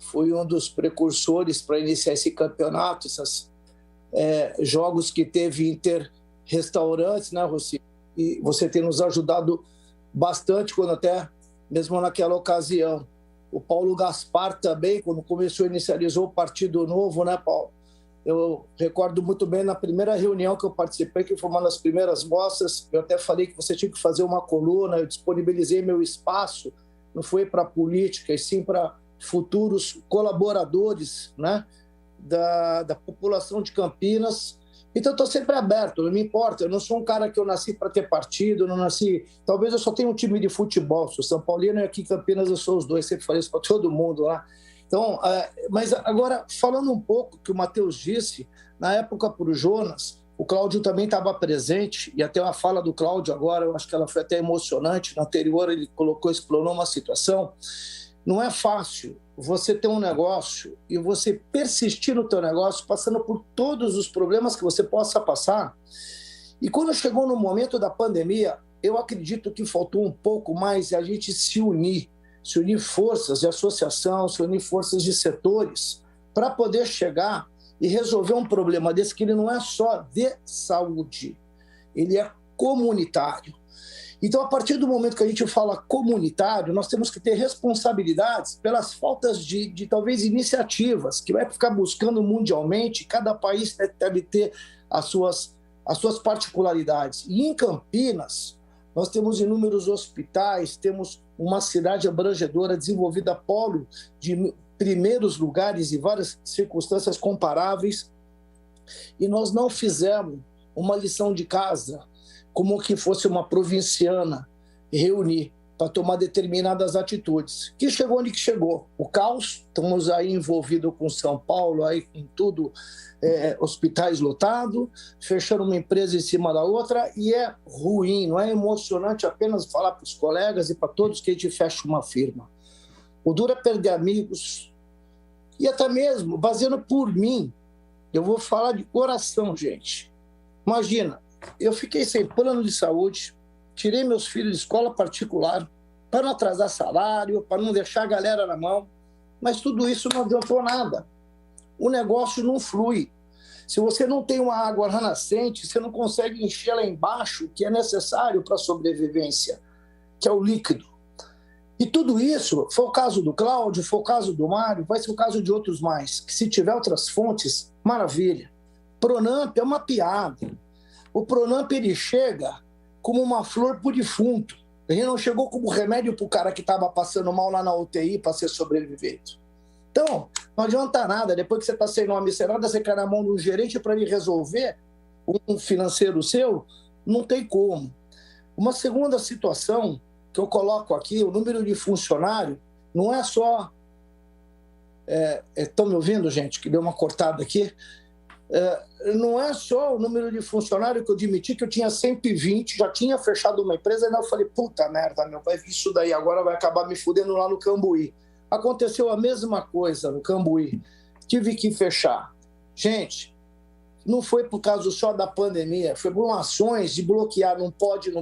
Fui um dos precursores para iniciar esse campeonato, esses jogos que teve inter-restaurantes, né, Rossini? E você tem nos ajudado bastante, quando até mesmo naquela ocasião. O Paulo Gaspar também, quando começou, inicializou o Partido Novo, né, Paulo? Eu recordo muito bem na primeira reunião que eu participei, que foi uma das primeiras mostras, eu até falei que você tinha que fazer uma coluna, eu disponibilizei meu espaço, não foi para política, e sim para futuros colaboradores, né, da população de Campinas. Então, eu estou sempre aberto, não me importa. Eu não sou um cara que eu nasci para ter partido, não nasci... Talvez eu só tenha um time de futebol, sou São Paulino e aqui em Campinas eu sou os dois, sempre falei isso para todo mundo lá. Então, mas agora, falando um pouco que o Matheus disse, na época para o Jonas, o Cláudio também estava presente, e até uma fala do Cláudio agora, eu acho que ela foi até emocionante, no anterior ele explanou uma situação. Não é fácil você ter um negócio e você persistir no teu negócio, passando por todos os problemas que você possa passar. E quando chegou no momento da pandemia, eu acredito que faltou um pouco mais a gente se unir forças de associação, se unir forças de setores, para poder chegar e resolver um problema desse, que ele não é só de saúde, ele é comunitário. Então, a partir do momento que a gente fala comunitário, nós temos que ter responsabilidades pelas faltas de talvez, iniciativas, que vai ficar buscando mundialmente, cada país deve ter as suas particularidades. E em Campinas, nós temos inúmeros hospitais, temos uma cidade abrangedora, desenvolvida polo de primeiros lugares e várias circunstâncias comparáveis, e nós não fizemos uma lição de casa, como que fosse uma provinciana, reunir para tomar determinadas atitudes. Que chegou onde que chegou. O caos, estamos aí envolvidos com São Paulo, aí com tudo, hospitais lotados, fechando uma empresa em cima da outra, e é ruim, não é emocionante apenas falar para os colegas e para todos que a gente fecha uma firma. O duro é perder amigos, e até mesmo, baseando por mim, eu vou falar de coração, gente. Imagina, eu fiquei sem plano de saúde, tirei meus filhos de escola particular para não atrasar salário, para não deixar a galera na mão, mas tudo isso não adiantou nada. O negócio não flui. Se você não tem uma água lá nascente, você não consegue encher lá embaixo, que é necessário para a sobrevivência, que é o líquido. E tudo isso, foi o caso do Cláudio, foi o caso do Mário, vai ser o caso de outros mais, que se tiver outras fontes, maravilha. Pronamp é uma piada. O Pronamp, ele chega como uma flor pro defunto. Ele não chegou como remédio pro cara que estava passando mal lá na UTI para ser sobrevivente. Então, não adianta nada. Depois que você está sem nome, sem nada, você cai na mão do gerente para ele resolver um financeiro seu, não tem como. Uma segunda situação que eu coloco aqui, o número de funcionário, não é só... Estão me ouvindo, gente? Que deu uma cortada aqui. Não é só o número de funcionários que eu admiti que eu tinha 120, já tinha fechado uma empresa, e eu falei, puta merda, vai vir isso daí, agora vai acabar me fudendo lá no Cambuí. Aconteceu a mesma coisa no Cambuí, tive que fechar. Gente, não foi por causa só da pandemia, foi por ações de bloquear, não pode,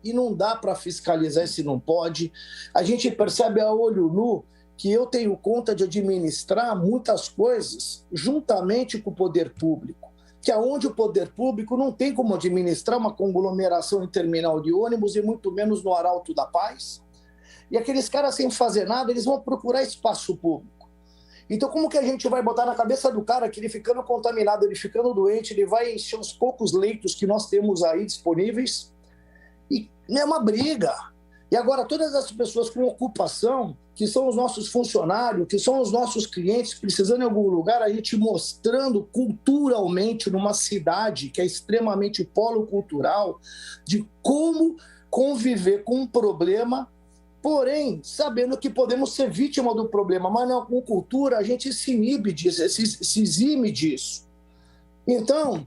e não dá para fiscalizar esse não pode. A gente percebe a olho nu que eu tenho conta de administrar muitas coisas juntamente com o poder público, que é onde o poder público não tem como administrar uma conglomeração em terminal de ônibus e muito menos no Arauto da Paz. E aqueles caras sem fazer nada, eles vão procurar espaço público. Então, como que a gente vai botar na cabeça do cara que ele ficando contaminado, ele ficando doente, ele vai encher os poucos leitos que nós temos aí disponíveis? E é uma briga. E agora, todas as pessoas com ocupação, que são os nossos funcionários, que são os nossos clientes, precisando em algum lugar, a gente mostrando culturalmente numa cidade que é extremamente polocultural, de como conviver com um problema, porém, sabendo que podemos ser vítima do problema, mas não, com cultura a gente se inibe disso, se exime disso. Então,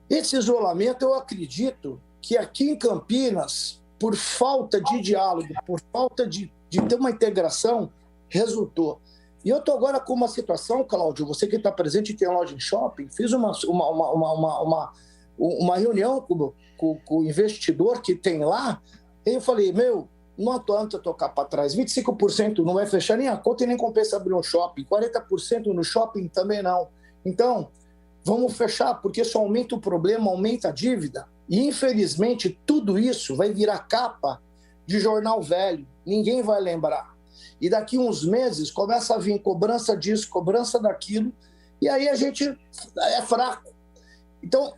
esse isolamento, eu acredito que aqui em Campinas, por falta de diálogo, por falta de ter uma integração, resultou. E eu estou agora com uma situação, Cláudio, você que está presente e tem loja em shopping, fiz uma reunião com o investidor que tem lá, e eu falei, não adianta tocar para trás, 25% não vai fechar nem a conta e nem compensa abrir um shopping, 40% no shopping também não. Então, vamos fechar, porque isso aumenta o problema, aumenta a dívida, e infelizmente tudo isso vai virar capa de jornal velho, ninguém vai lembrar. E daqui uns meses começa a vir cobrança disso, cobrança daquilo, e aí a gente é fraco. Então,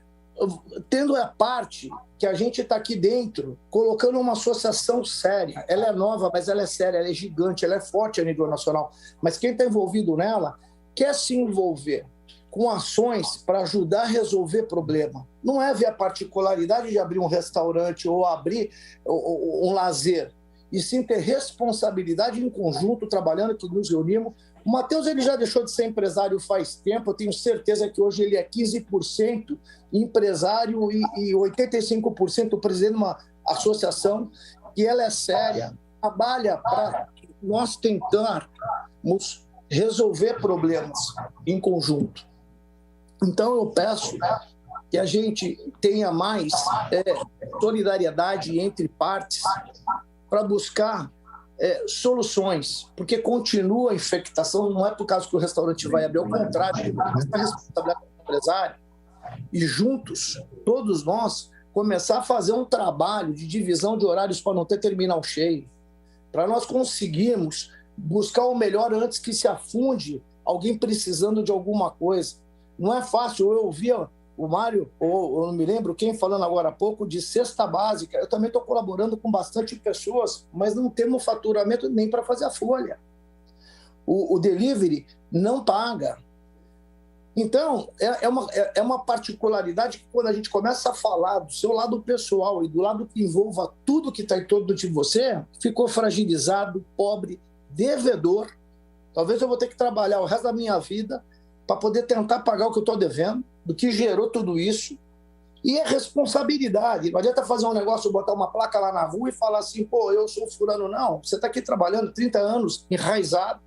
tendo a parte que a gente está aqui dentro, colocando uma associação séria, ela é nova, mas ela é séria, ela é gigante, ela é forte a nível nacional, mas quem está envolvido nela quer se envolver com ações para ajudar a resolver problema. Não é ver a particularidade de abrir um restaurante ou abrir um lazer, e sim ter responsabilidade em conjunto, trabalhando, que nos reunimos. O Matheus, ele já deixou de ser empresário faz tempo, eu tenho certeza que hoje ele é 15% empresário e 85% presidente de uma associação, que ela é séria, trabalha para nós tentarmos resolver problemas em conjunto. Então, eu peço que a gente tenha mais solidariedade entre partes para buscar soluções, porque continua a infectação, não é por causa que o restaurante vai abrir, ao contrário, a responsabilidade do empresário, e juntos, todos nós, começar a fazer um trabalho de divisão de horários para não ter terminal cheio, para nós conseguirmos buscar o melhor antes que se afunde alguém precisando de alguma coisa. Não é fácil. Eu ouvia o Mário, ou eu não me lembro quem, falando agora há pouco de cesta básica. Eu também estou colaborando com bastante pessoas, mas não temos faturamento nem para fazer a folha. O delivery não paga. Então, é uma particularidade que quando a gente começa a falar do seu lado pessoal e do lado que envolva tudo que está em torno de você, ficou fragilizado, pobre, devedor. Talvez eu vou ter que trabalhar o resto da minha vida para poder tentar pagar o que eu estou devendo, do que gerou tudo isso. E é responsabilidade. Não adianta fazer um negócio, botar uma placa lá na rua e falar assim, pô, eu sou fulano. Não, você está aqui trabalhando 30 anos, enraizado.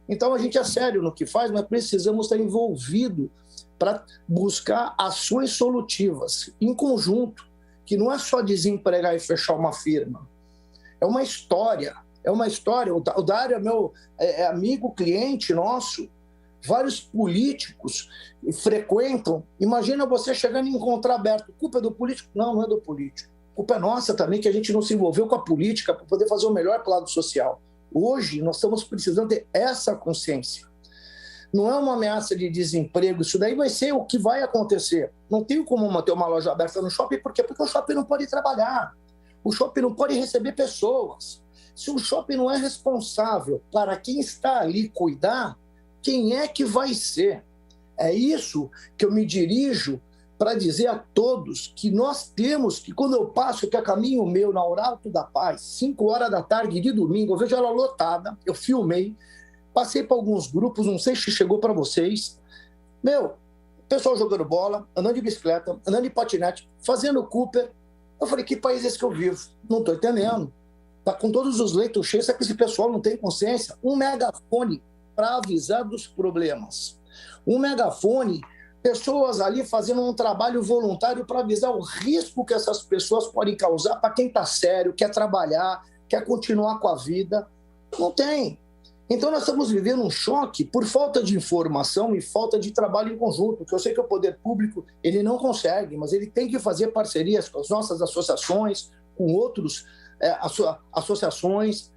Então, a gente é sério no que faz, mas precisamos estar envolvido para buscar ações solutivas, em conjunto, que não é só desempregar e fechar uma firma. É uma história. O Dário é meu amigo, cliente nosso. Vários políticos frequentam. Imagina você chegando e encontrar aberto. Culpa é do político? Não, não é do político. Culpa é nossa também, que a gente não se envolveu com a política para poder fazer o melhor para o lado social. Hoje, nós estamos precisando ter essa consciência. Não é uma ameaça de desemprego, isso daí vai ser o que vai acontecer. Não tem como manter uma loja aberta no shopping, por quê? Porque o shopping não pode trabalhar. O shopping não pode receber pessoas. Se o shopping não é responsável para quem está ali cuidar, quem é que vai ser? É isso que eu me dirijo para dizer a todos que nós temos que, quando eu passo, que é caminho meu na Arauto da Paz, 5 horas da tarde de domingo, eu vejo ela lotada, eu filmei, passei para alguns grupos, não sei se chegou para vocês, pessoal jogando bola, andando de bicicleta, andando de patinete, fazendo Cooper. Eu falei, que país é esse que eu vivo? Não estou entendendo. Está com todos os leitos cheios, é que esse pessoal não tem consciência. Um megafone para avisar dos problemas. Um megafone, pessoas ali fazendo um trabalho voluntário para avisar o risco que essas pessoas podem causar para quem está sério, quer trabalhar, quer continuar com a vida. Não tem. Então, nós estamos vivendo um choque por falta de informação e falta de trabalho em conjunto, porque eu sei que o poder público ele não consegue, mas ele tem que fazer parcerias com as nossas associações, com outras associações,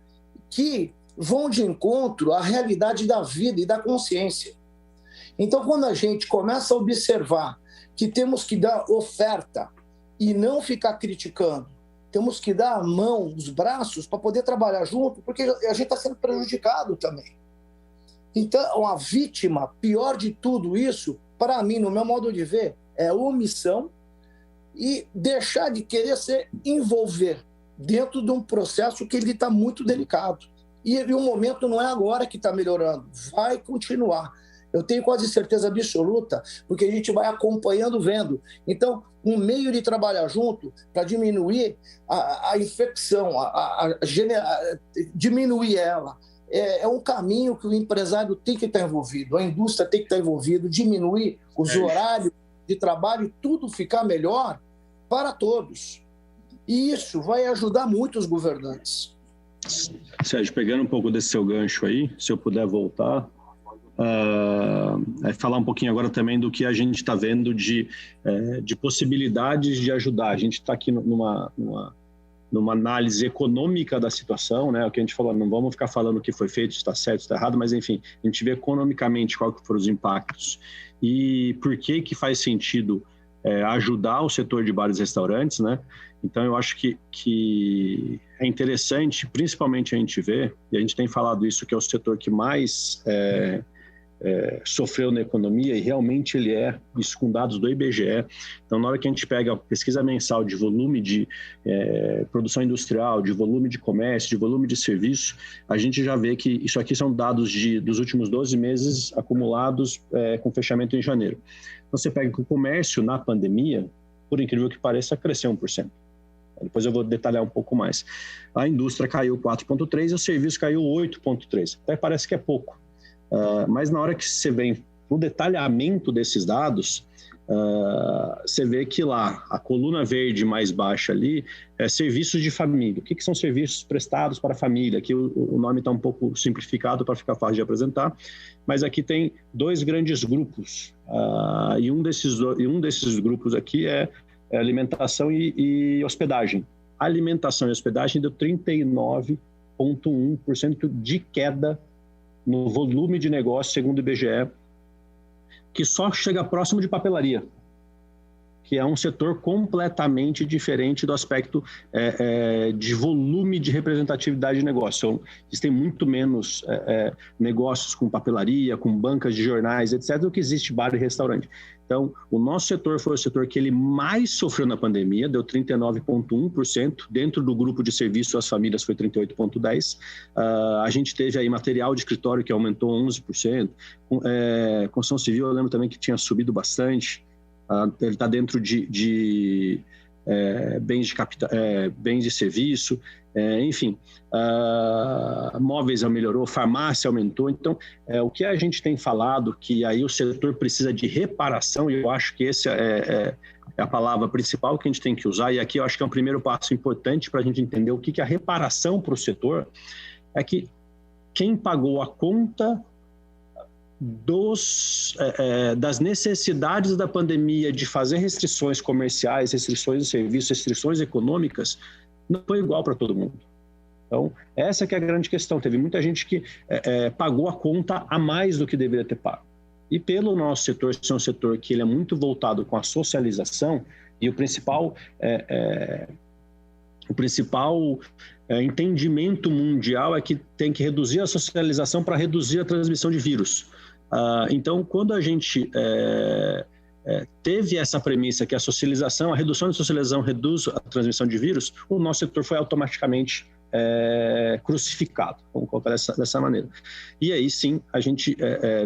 que vão de encontro à realidade da vida e da consciência. Então, quando a gente começa a observar que temos que dar oferta e não ficar criticando, temos que dar a mão, os braços, para poder trabalhar junto, porque a gente está sendo prejudicado também. Então, a vítima, pior de tudo isso, para mim, no meu modo de ver, é omissão e deixar de querer se envolver dentro de um processo que ele está muito delicado. E o momento não é agora que está melhorando, vai continuar. Eu tenho quase certeza absoluta, porque a gente vai acompanhando, vendo. Então, um meio de trabalhar junto para diminuir a infecção, diminuir ela, é um caminho que o empresário tem que estar envolvido, a indústria tem que estar envolvida, diminuir os horários de trabalho, tudo ficar melhor para todos. E isso vai ajudar muito os governantes. Sérgio, pegando um pouco desse seu gancho aí, se eu puder voltar, falar um pouquinho agora também do que a gente está vendo de possibilidades de ajudar. A gente está aqui numa análise econômica da situação, né? O que a gente falou, não vamos ficar falando o que foi feito, se está certo, se está errado, mas enfim, a gente vê economicamente quais foram os impactos e por que faz sentido ajudar o setor de bares e restaurantes, né? Então, eu acho que é interessante, principalmente a gente ver, e a gente tem falado isso, que é o setor que mais sofreu na economia, e realmente ele isso com dados do IBGE. Então, na hora que a gente pega a pesquisa mensal de volume de produção industrial, de volume de comércio, de volume de serviço, a gente já vê que isso aqui são dados dos últimos 12 meses acumulados com fechamento em janeiro. Então, você pega que o comércio na pandemia, por incrível que pareça, cresceu 1%. Depois eu vou detalhar um pouco mais. A indústria caiu 4,3% e o serviço caiu 8,3%. Até parece que é pouco. Mas na hora que você vem no detalhamento desses dados, você vê que lá, a coluna verde mais baixa ali, é serviços de família. O que são serviços prestados para a família? Aqui o nome está um pouco simplificado para ficar fácil de apresentar, mas aqui tem dois grandes grupos. E um desses grupos aqui é alimentação e hospedagem. Alimentação e hospedagem deu 39,1% de queda no volume de negócio, segundo o IBGE, que só chega próximo de papelaria, que é um setor completamente diferente do aspecto de volume de representatividade de negócio. Então, existem muito menos negócios com papelaria, com bancas de jornais, etc., do que existe bar e restaurante. Então, o nosso setor foi o setor que ele mais sofreu na pandemia, deu 39,1%. Dentro do grupo de serviço, as famílias foi 38,10%. A gente teve aí material de escritório que aumentou 11%. Construção civil, eu lembro também que tinha subido bastante. Ele está dentro de bens de capital, bens de serviço, enfim, móveis melhorou, farmácia aumentou. Então, o que a gente tem falado, que aí o setor precisa de reparação, e eu acho que essa é a palavra principal que a gente tem que usar, e aqui eu acho que é um primeiro passo importante para a gente entender o que é a reparação para o setor, é que quem pagou a conta das necessidades da pandemia de fazer restrições comerciais, restrições de serviços, restrições econômicas, não foi igual para todo mundo. Então, essa que é a grande questão. Teve muita gente que pagou a conta a mais do que deveria ter pago. E pelo nosso setor, ser um setor que ele é muito voltado com a socialização, e o principal entendimento mundial é que tem que reduzir a socialização para reduzir a transmissão de vírus. Então, quando a gente teve essa premissa que a socialização, a redução da socialização reduz a transmissão de vírus, o nosso setor foi automaticamente crucificado, vamos colocar dessa maneira. E aí sim, a gente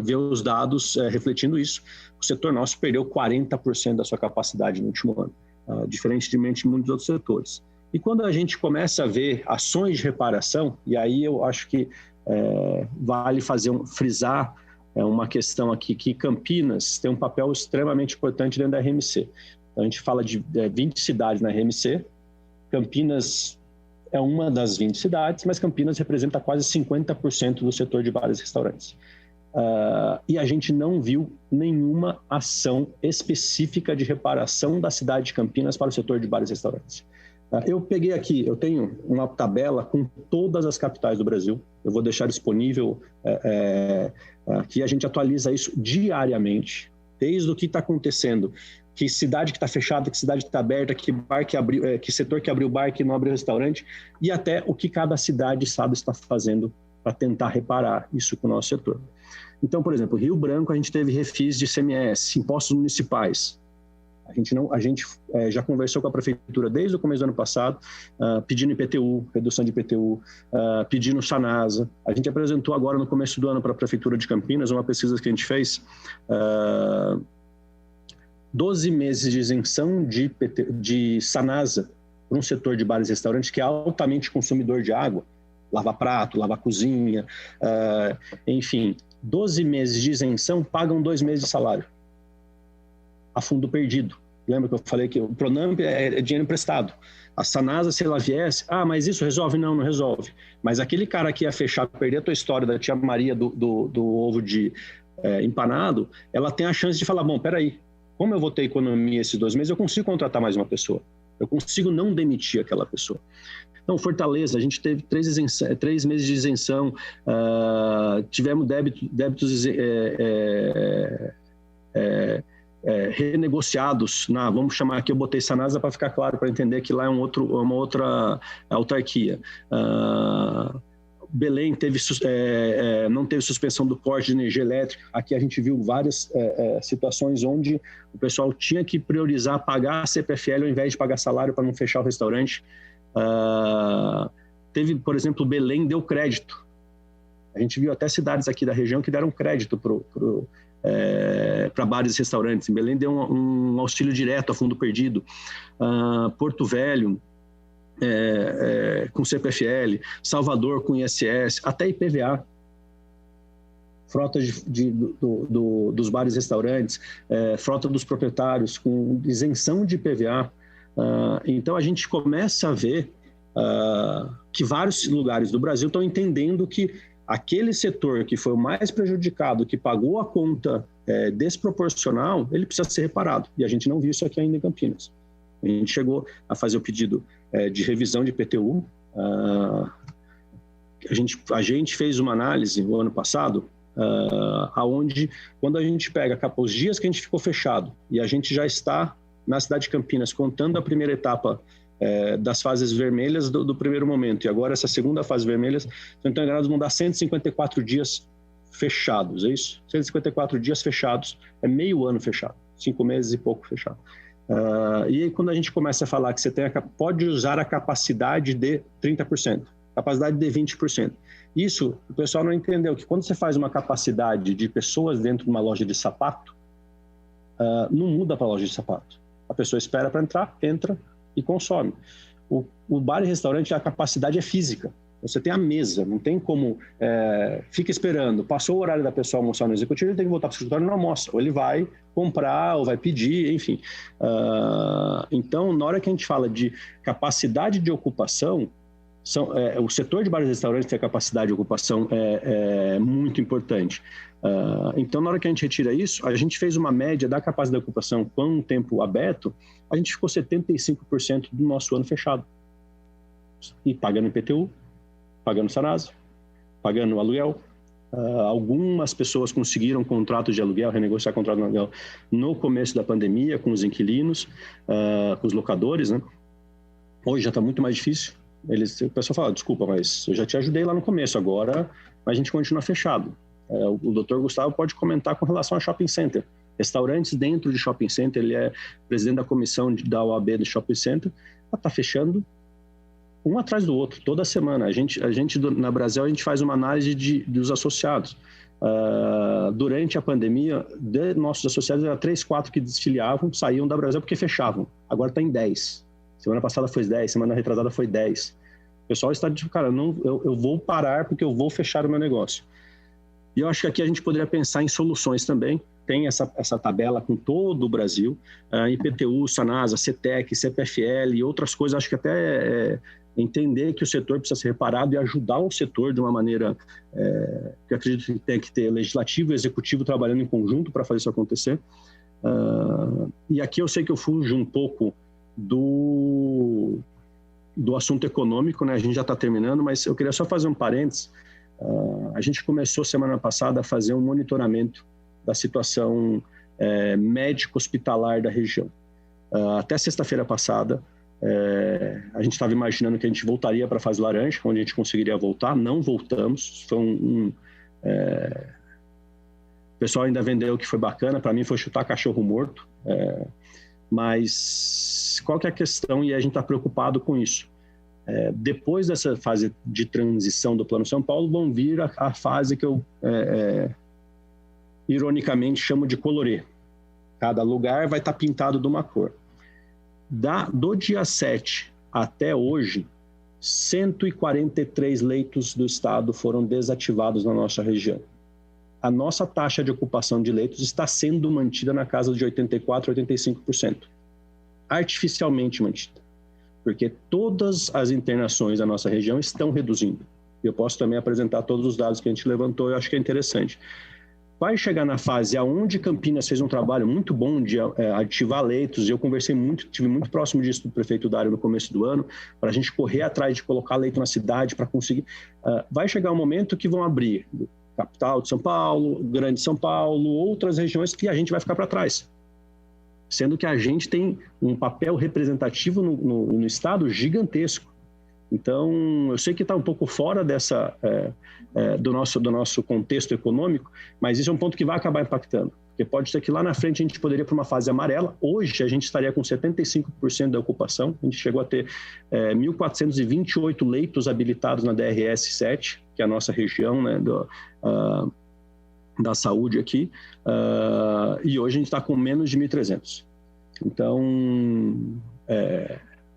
vê os dados refletindo isso. O setor nosso perdeu 40% da sua capacidade no último ano, diferentemente de muitos outros setores. E quando a gente começa a ver ações de reparação, e aí eu acho que vale frisar uma questão aqui, que Campinas tem um papel extremamente importante dentro da RMC. Então, a gente fala de 20 cidades na RMC, Campinas é uma das 20 cidades, mas Campinas representa quase 50% do setor de bares e restaurantes. E a gente não viu nenhuma ação específica de reparação da cidade de Campinas para o setor de bares e restaurantes. Eu peguei aqui, eu tenho uma tabela com todas as capitais do Brasil, eu vou deixar disponível, que a gente atualiza isso diariamente, desde o que está acontecendo, que cidade que está fechada, que cidade que está aberta, que bar que abriu, que setor que abriu bar, que não abriu restaurante, e até o que cada cidade e estado está fazendo para tentar reparar isso com o nosso setor. Então, por exemplo, Rio Branco, a gente teve refis de ICMS, impostos municipais. A gente já conversou com a prefeitura desde o começo do ano passado, pedindo IPTU, redução de IPTU, pedindo SANASA. A gente apresentou agora no começo do ano para a prefeitura de Campinas uma pesquisa que a gente fez, 12 meses de isenção de SANASA para um setor de bares e restaurantes que é altamente consumidor de água, lavar prato, lavar cozinha, enfim, 12 meses de isenção pagam 2 meses de salário a fundo perdido. Lembra que eu falei que o Pronamp é dinheiro emprestado. A SANASA, se ela viesse, mas isso resolve? Não resolve. Mas aquele cara que ia fechar, perder a tua história da tia Maria do ovo de empanado, ela tem a chance de falar, bom, peraí, como eu vou ter economia esses 2 meses, eu consigo contratar mais uma pessoa. Eu consigo não demitir aquela pessoa. Então, Fortaleza, a gente teve 3 meses de isenção, tivemos débitos renegociados, vamos chamar aqui, eu botei SANASA para ficar claro, para entender que lá é uma outra autarquia. Belém não teve suspensão do corte de energia elétrica. Aqui a gente viu várias situações onde o pessoal tinha que priorizar pagar a CPFL ao invés de pagar salário para não fechar o restaurante. Teve, por exemplo, Belém deu crédito. A gente viu até cidades aqui da região que deram crédito para bares e restaurantes. Em Belém deu um auxílio direto a fundo perdido. Porto Velho, com CPFL, Salvador com ISS, até IPVA. Frota dos bares e restaurantes, frota dos proprietários com isenção de IPVA. Então, a gente começa a ver que vários lugares do Brasil estão entendendo que aquele setor que foi o mais prejudicado, que pagou a conta desproporcional, ele precisa ser reparado. E a gente não viu isso aqui ainda em Campinas. A gente chegou a fazer o pedido de revisão de IPTU. A gente fez uma análise no ano passado, aonde, quando a gente pega os dias que a gente ficou fechado e a gente já está na cidade de Campinas, contando a primeira etapa das fases vermelhas do primeiro momento, e agora essa segunda fase vermelha, se não estou enganado, vão dar 154 dias fechados, é isso? 154 dias fechados, é meio ano fechado, 5 meses e pouco fechado. E aí, quando a gente começa a falar que você pode usar a capacidade de 30%, capacidade de 20%, isso o pessoal não entendeu, que quando você faz uma capacidade de pessoas dentro de uma loja de sapato, não muda para a loja de sapato. A pessoa espera para entrar, entra e consome. O bar e restaurante, a capacidade é física. Você tem a mesa, não tem como... fica esperando, passou o horário da pessoa almoçar no executivo, ele tem que voltar para o escritório e não almoça. Ou ele vai comprar, ou vai pedir, enfim. Então, na hora que a gente fala de capacidade de ocupação, o setor de bares e restaurantes tem a capacidade de ocupação muito importante. Então, na hora que a gente retira isso, a gente fez uma média da capacidade de ocupação com o tempo aberto, a gente ficou 75% do nosso ano fechado. E pagando IPTU, pagando SANASA, pagando aluguel. Algumas pessoas conseguiram contrato de aluguel, renegociar contrato de aluguel no começo da pandemia, com os inquilinos, com os locadores, né? Hoje já está muito mais difícil. O pessoal fala, desculpa, mas eu já te ajudei lá no começo, agora a gente continua fechado. O doutor Gustavo pode comentar com relação a shopping center. Restaurantes dentro de shopping center, ele é presidente da comissão da OAB do shopping center, está fechando um atrás do outro, toda semana. A gente na Brasil, a gente faz uma análise dos associados. Durante a pandemia, nossos associados eram 3, 4 que desfiliavam, saíam da Brasil porque fechavam. Agora está em 10. Semana passada foi 10, semana retrasada foi 10. O pessoal está dizendo, cara, eu vou parar porque eu vou fechar o meu negócio. E eu acho que aqui a gente poderia pensar em soluções também. Tem essa tabela com todo o Brasil, IPTU, SANASA, CETEC, CPFL e outras coisas. Acho que até entender que o setor precisa ser reparado e ajudar o setor de uma maneira que eu acredito que tem que ter legislativo e executivo trabalhando em conjunto para fazer isso acontecer. E aqui eu sei que eu fujo um pouco do assunto econômico, né? A gente já está terminando, mas eu queria só fazer um parênteses. A gente começou semana passada a fazer um monitoramento da situação médico-hospitalar da região. Até sexta-feira passada, a gente estava imaginando que a gente voltaria para a fase laranja, onde a gente conseguiria voltar. Não voltamos. Foi o pessoal ainda vendeu, que foi bacana. Para mim foi chutar cachorro morto. Mas qual que é a questão? E a gente está preocupado com isso. Depois dessa fase de transição do Plano São Paulo, vão vir a fase que eu, ironicamente, chamo de colorê. Cada lugar vai estar pintado de uma cor. Do dia 7 até hoje, 143 leitos do estado foram desativados na nossa região. A nossa taxa de ocupação de leitos está sendo mantida na casa de 84%, 85%. Artificialmente mantida. Porque todas as internações da nossa região estão reduzindo. Eu posso também apresentar todos os dados que a gente levantou, eu acho que é interessante. Vai chegar na fase onde Campinas fez um trabalho muito bom de ativar leitos, e eu estive muito próximo disso do prefeito Dário no começo do ano, para a gente correr atrás de colocar leito na cidade, para conseguir. Vai chegar um momento que vão abrir capital de São Paulo, Grande São Paulo, outras regiões que a gente vai ficar para trás. Sendo que a gente tem um papel representativo no estado gigantesco. Então, eu sei que está um pouco fora do nosso contexto econômico, mas isso é um ponto que vai acabar impactando. Porque pode ser que lá na frente a gente poderia ir para uma fase amarela. Hoje a gente estaria com 75% da ocupação. A gente chegou a ter 1.428 leitos habilitados na DRS 7, que é a nossa região, né, da saúde aqui. E hoje a gente está com menos de 1.300. Então,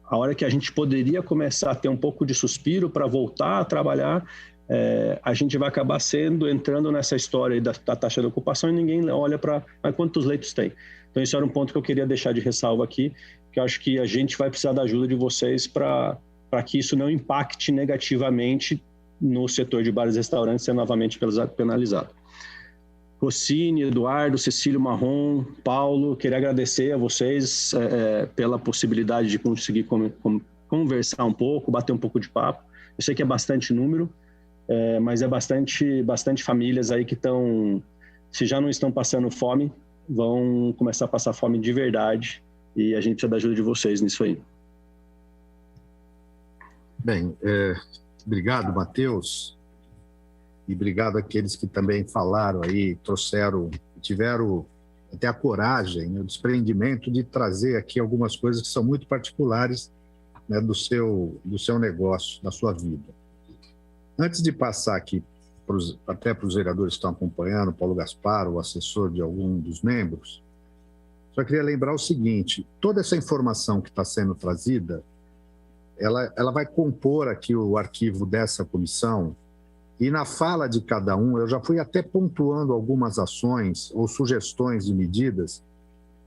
a hora que a gente poderia começar a ter um pouco de suspiro para voltar a trabalhar, a gente vai acabar entrando nessa história aí da taxa de ocupação, e ninguém olha para quantos leitos tem. Então, isso era um ponto que eu queria deixar de ressalva aqui, que eu acho que a gente vai precisar da ajuda de vocês para que isso não impacte negativamente no setor de bares e restaurantes, ser novamente penalizado. Rossini, Eduardo, Cecílio Marrom, Paulo, queria agradecer a vocês pela possibilidade de conseguir conversar um pouco, bater um pouco de papo. Eu sei que é bastante número, mas é bastante famílias aí que estão, se já não estão passando fome, vão começar a passar fome de verdade, e a gente precisa da ajuda de vocês nisso aí. Bem, obrigado, Matheus. E obrigado àqueles que também falaram aí, tiveram até a coragem, o desprendimento de trazer aqui algumas coisas que são muito particulares, né, do seu negócio, da sua vida. Antes de passar aqui até para os vereadores que estão acompanhando, Paulo Gaspar, o assessor de algum dos membros, só queria lembrar o seguinte: toda essa informação que está sendo trazida, ela vai compor aqui o arquivo dessa comissão. E na fala de cada um, eu já fui até pontuando algumas ações ou sugestões de medidas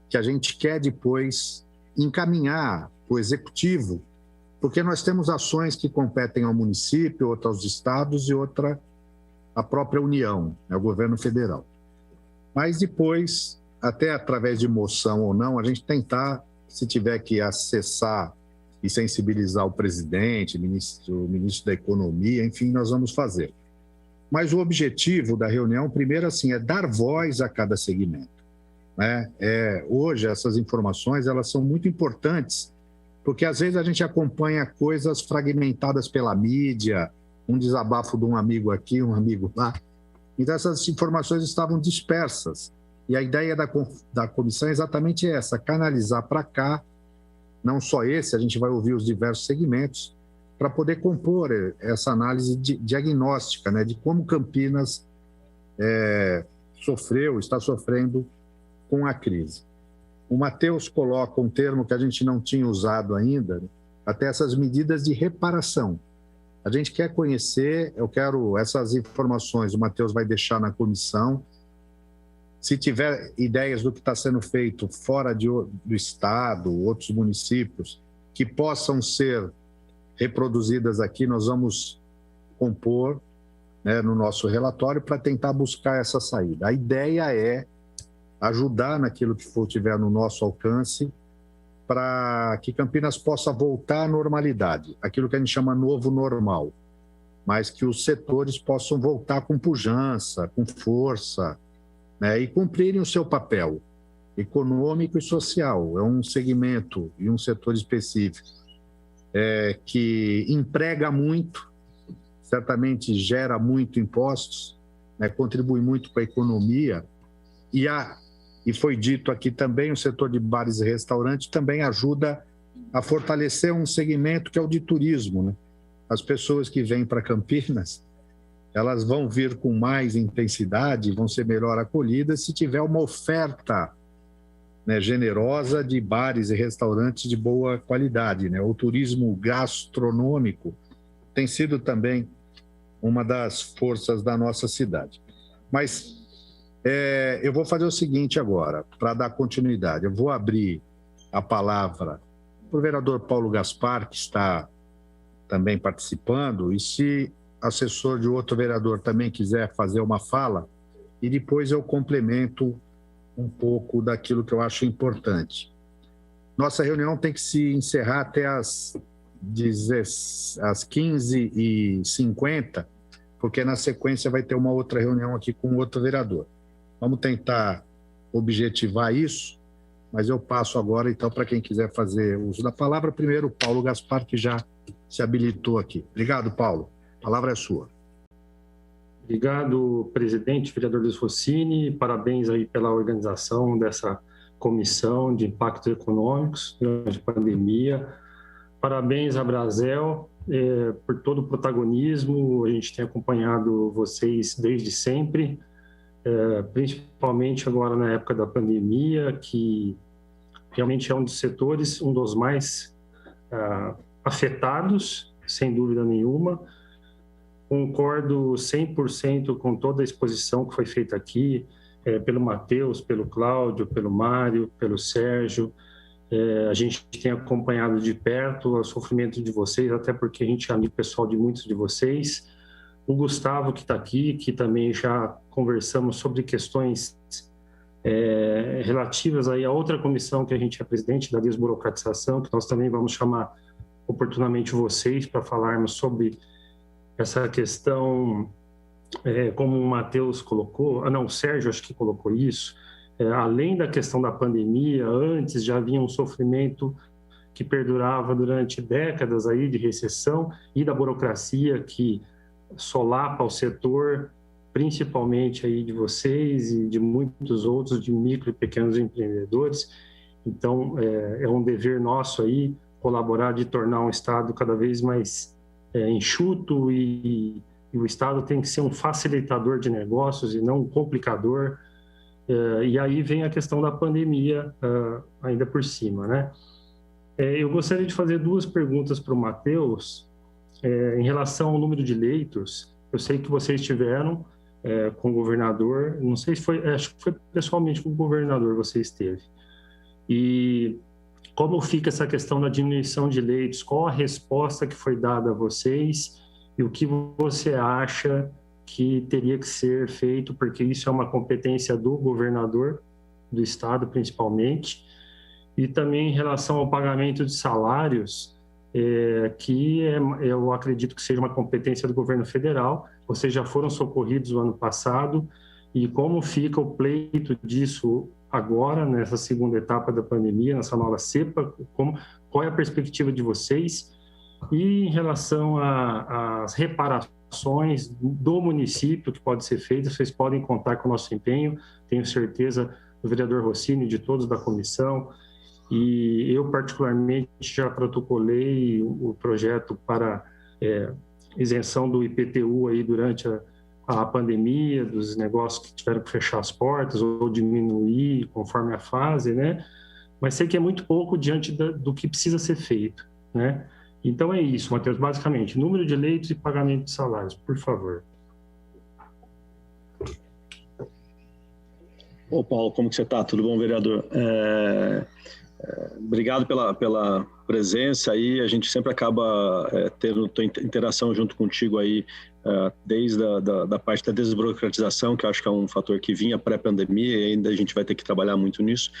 que a gente quer depois encaminhar para o executivo, porque nós temos ações que competem ao município, outra aos estados e outra à própria União, né, o governo federal. Mas depois, até através de moção ou não, a gente tentar, se tiver que acessar e sensibilizar o presidente, o ministro da Economia, enfim, nós vamos fazer. Mas o objetivo da reunião, primeiro, assim, é dar voz a cada segmento, né? Hoje, essas informações, elas são muito importantes, porque às vezes a gente acompanha coisas fragmentadas pela mídia, um desabafo de um amigo aqui, um amigo lá. Então, essas informações estavam dispersas. E a ideia da comissão é exatamente essa, canalizar para cá, não só esse, a gente vai ouvir os diversos segmentos, para poder compor essa análise diagnóstica, né, de como Campinas está sofrendo com a crise. O Matheus coloca um termo que a gente não tinha usado ainda, até essas medidas de reparação. A gente quer conhecer, eu quero essas informações, o Matheus vai deixar na comissão. Se tiver ideias do que está sendo feito fora do estado, outros municípios, que possam ser reproduzidas aqui, nós vamos compor, né, no nosso relatório para tentar buscar essa saída. A ideia é ajudar naquilo que tiver no nosso alcance para que Campinas possa voltar à normalidade, aquilo que a gente chama novo normal, mas que os setores possam voltar com pujança, com força, né, e cumprirem o seu papel econômico e social. É um segmento e um setor específico que emprega muito, certamente gera muito impostos, né, contribui muito para a economia, e foi dito aqui também, o setor de bares e restaurantes também ajuda a fortalecer um segmento que é o de turismo, né? As pessoas que vêm para Campinas, elas vão vir com mais intensidade, vão ser melhor acolhidas se tiver uma oferta, né, generosa de bares e restaurantes de boa qualidade, né? O turismo gastronômico tem sido também uma das forças da nossa cidade. Mas eu vou fazer o seguinte agora, para dar continuidade. Eu vou abrir a palavra para o vereador Paulo Gaspar, que está também participando, e se assessor de outro vereador também quiser fazer uma fala, e depois eu complemento um pouco daquilo que eu acho importante. Nossa reunião tem que se encerrar até às 15h50, porque na sequência vai ter uma outra reunião aqui com outro vereador. Vamos tentar objetivar isso, mas eu passo agora, então, para quem quiser fazer uso da palavra. Primeiro, o Paulo Gaspar, que já se habilitou aqui. Obrigado, Paulo. A palavra é sua. Obrigado, presidente, vereador Luiz Rossini. Parabéns aí pela organização dessa comissão de impactos econômicos durante a pandemia. Parabéns a Brasel por todo o protagonismo. A gente tem acompanhado vocês desde sempre, principalmente agora na época da pandemia, que realmente é um dos setores, um dos mais afetados, sem dúvida nenhuma. Concordo 100% com toda a exposição que foi feita aqui, pelo Matheus, pelo Cláudio, pelo Mário, pelo Sérgio. A gente tem acompanhado de perto o sofrimento de vocês, até porque a gente é amigo pessoal de muitos de vocês. O Gustavo, que está aqui, que também já conversamos sobre questões relativas aí a outra comissão que a gente é presidente, da desburocratização, que nós também vamos chamar oportunamente vocês para falarmos sobre essa questão, como o Matheus colocou, o Sérgio acho que colocou isso, além da questão da pandemia, antes já havia um sofrimento que perdurava durante décadas aí de recessão e da burocracia que solapa o setor, principalmente aí de vocês e de muitos outros, de micro e pequenos empreendedores. Então, é um dever nosso aí colaborar de tornar um Estado cada vez mais enxuto, e o Estado tem que ser um facilitador de negócios e não um complicador. E aí vem a questão da pandemia ainda por cima, né? Eu gostaria de fazer duas perguntas para o Matheus. Em relação ao número de leitos, eu sei que vocês tiveram com o governador, não sei se foi, acho que foi pessoalmente com o governador você esteve. E como fica essa questão da diminuição de leitos? Qual a resposta que foi dada a vocês e o que você acha que teria que ser feito, porque isso é uma competência do governador do estado, principalmente, e também em relação ao pagamento de salários, eu acredito que seja uma competência do governo federal. Vocês já foram socorridos no ano passado, e como fica o pleito disso agora, nessa segunda etapa da pandemia, nessa nova cepa, qual é a perspectiva de vocês? E em relação às reparações do município que pode ser feito, vocês podem contar com o nosso empenho, tenho certeza do vereador Rossini, de todos da comissão, e eu particularmente já protocolei o projeto para isenção do IPTU aí durante a pandemia, dos negócios que tiveram que fechar as portas ou diminuir conforme a fase, né? Mas sei que é muito pouco diante do que precisa ser feito, né? Então é isso, Matheus, basicamente, número de leitos e pagamento de salários, por favor. Ô Paulo, como que você está? Tudo bom, vereador? Obrigado pela presença aí, a gente sempre acaba tendo interação junto contigo aí desde da parte da desburocratização, que eu acho que é um fator que vinha pré-pandemia e ainda a gente vai ter que trabalhar muito nisso.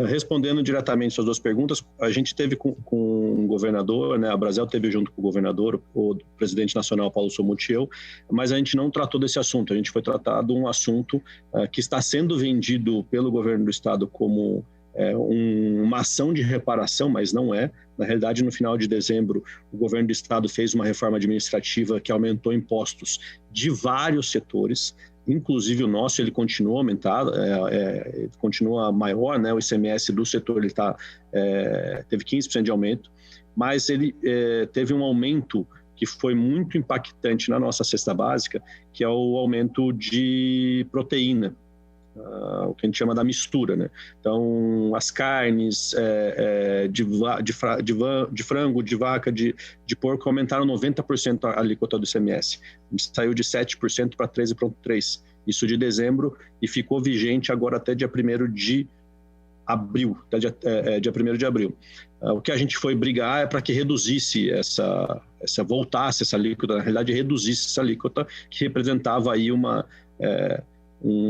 Respondendo diretamente suas duas perguntas, a gente teve com o governador, né, a Brasel teve junto com o governador, o presidente nacional Paulo Somotti e eu, mas a gente não tratou desse assunto, a gente foi tratar de um assunto que está sendo vendido pelo governo do estado como uma ação de reparação, mas não é. Na realidade, no final de dezembro, o governo do estado fez uma reforma administrativa que aumentou impostos de vários setores, inclusive o nosso, ele continua aumentado, continua maior, né? O ICMS do setor ele teve 15% de aumento, mas ele teve um aumento que foi muito impactante na nossa cesta básica, que é o aumento de proteína, o que a gente chama da mistura, né? Então, as carnes de frango, de vaca, de porco aumentaram 90% a alíquota do ICMS. Saiu de 7% para 13,3%. Isso de dezembro e ficou vigente agora até dia 1º de abril. Dia 1º de abril. O que a gente foi brigar é para que reduzisse voltasse essa alíquota, na realidade reduzisse essa alíquota, que representava aí uma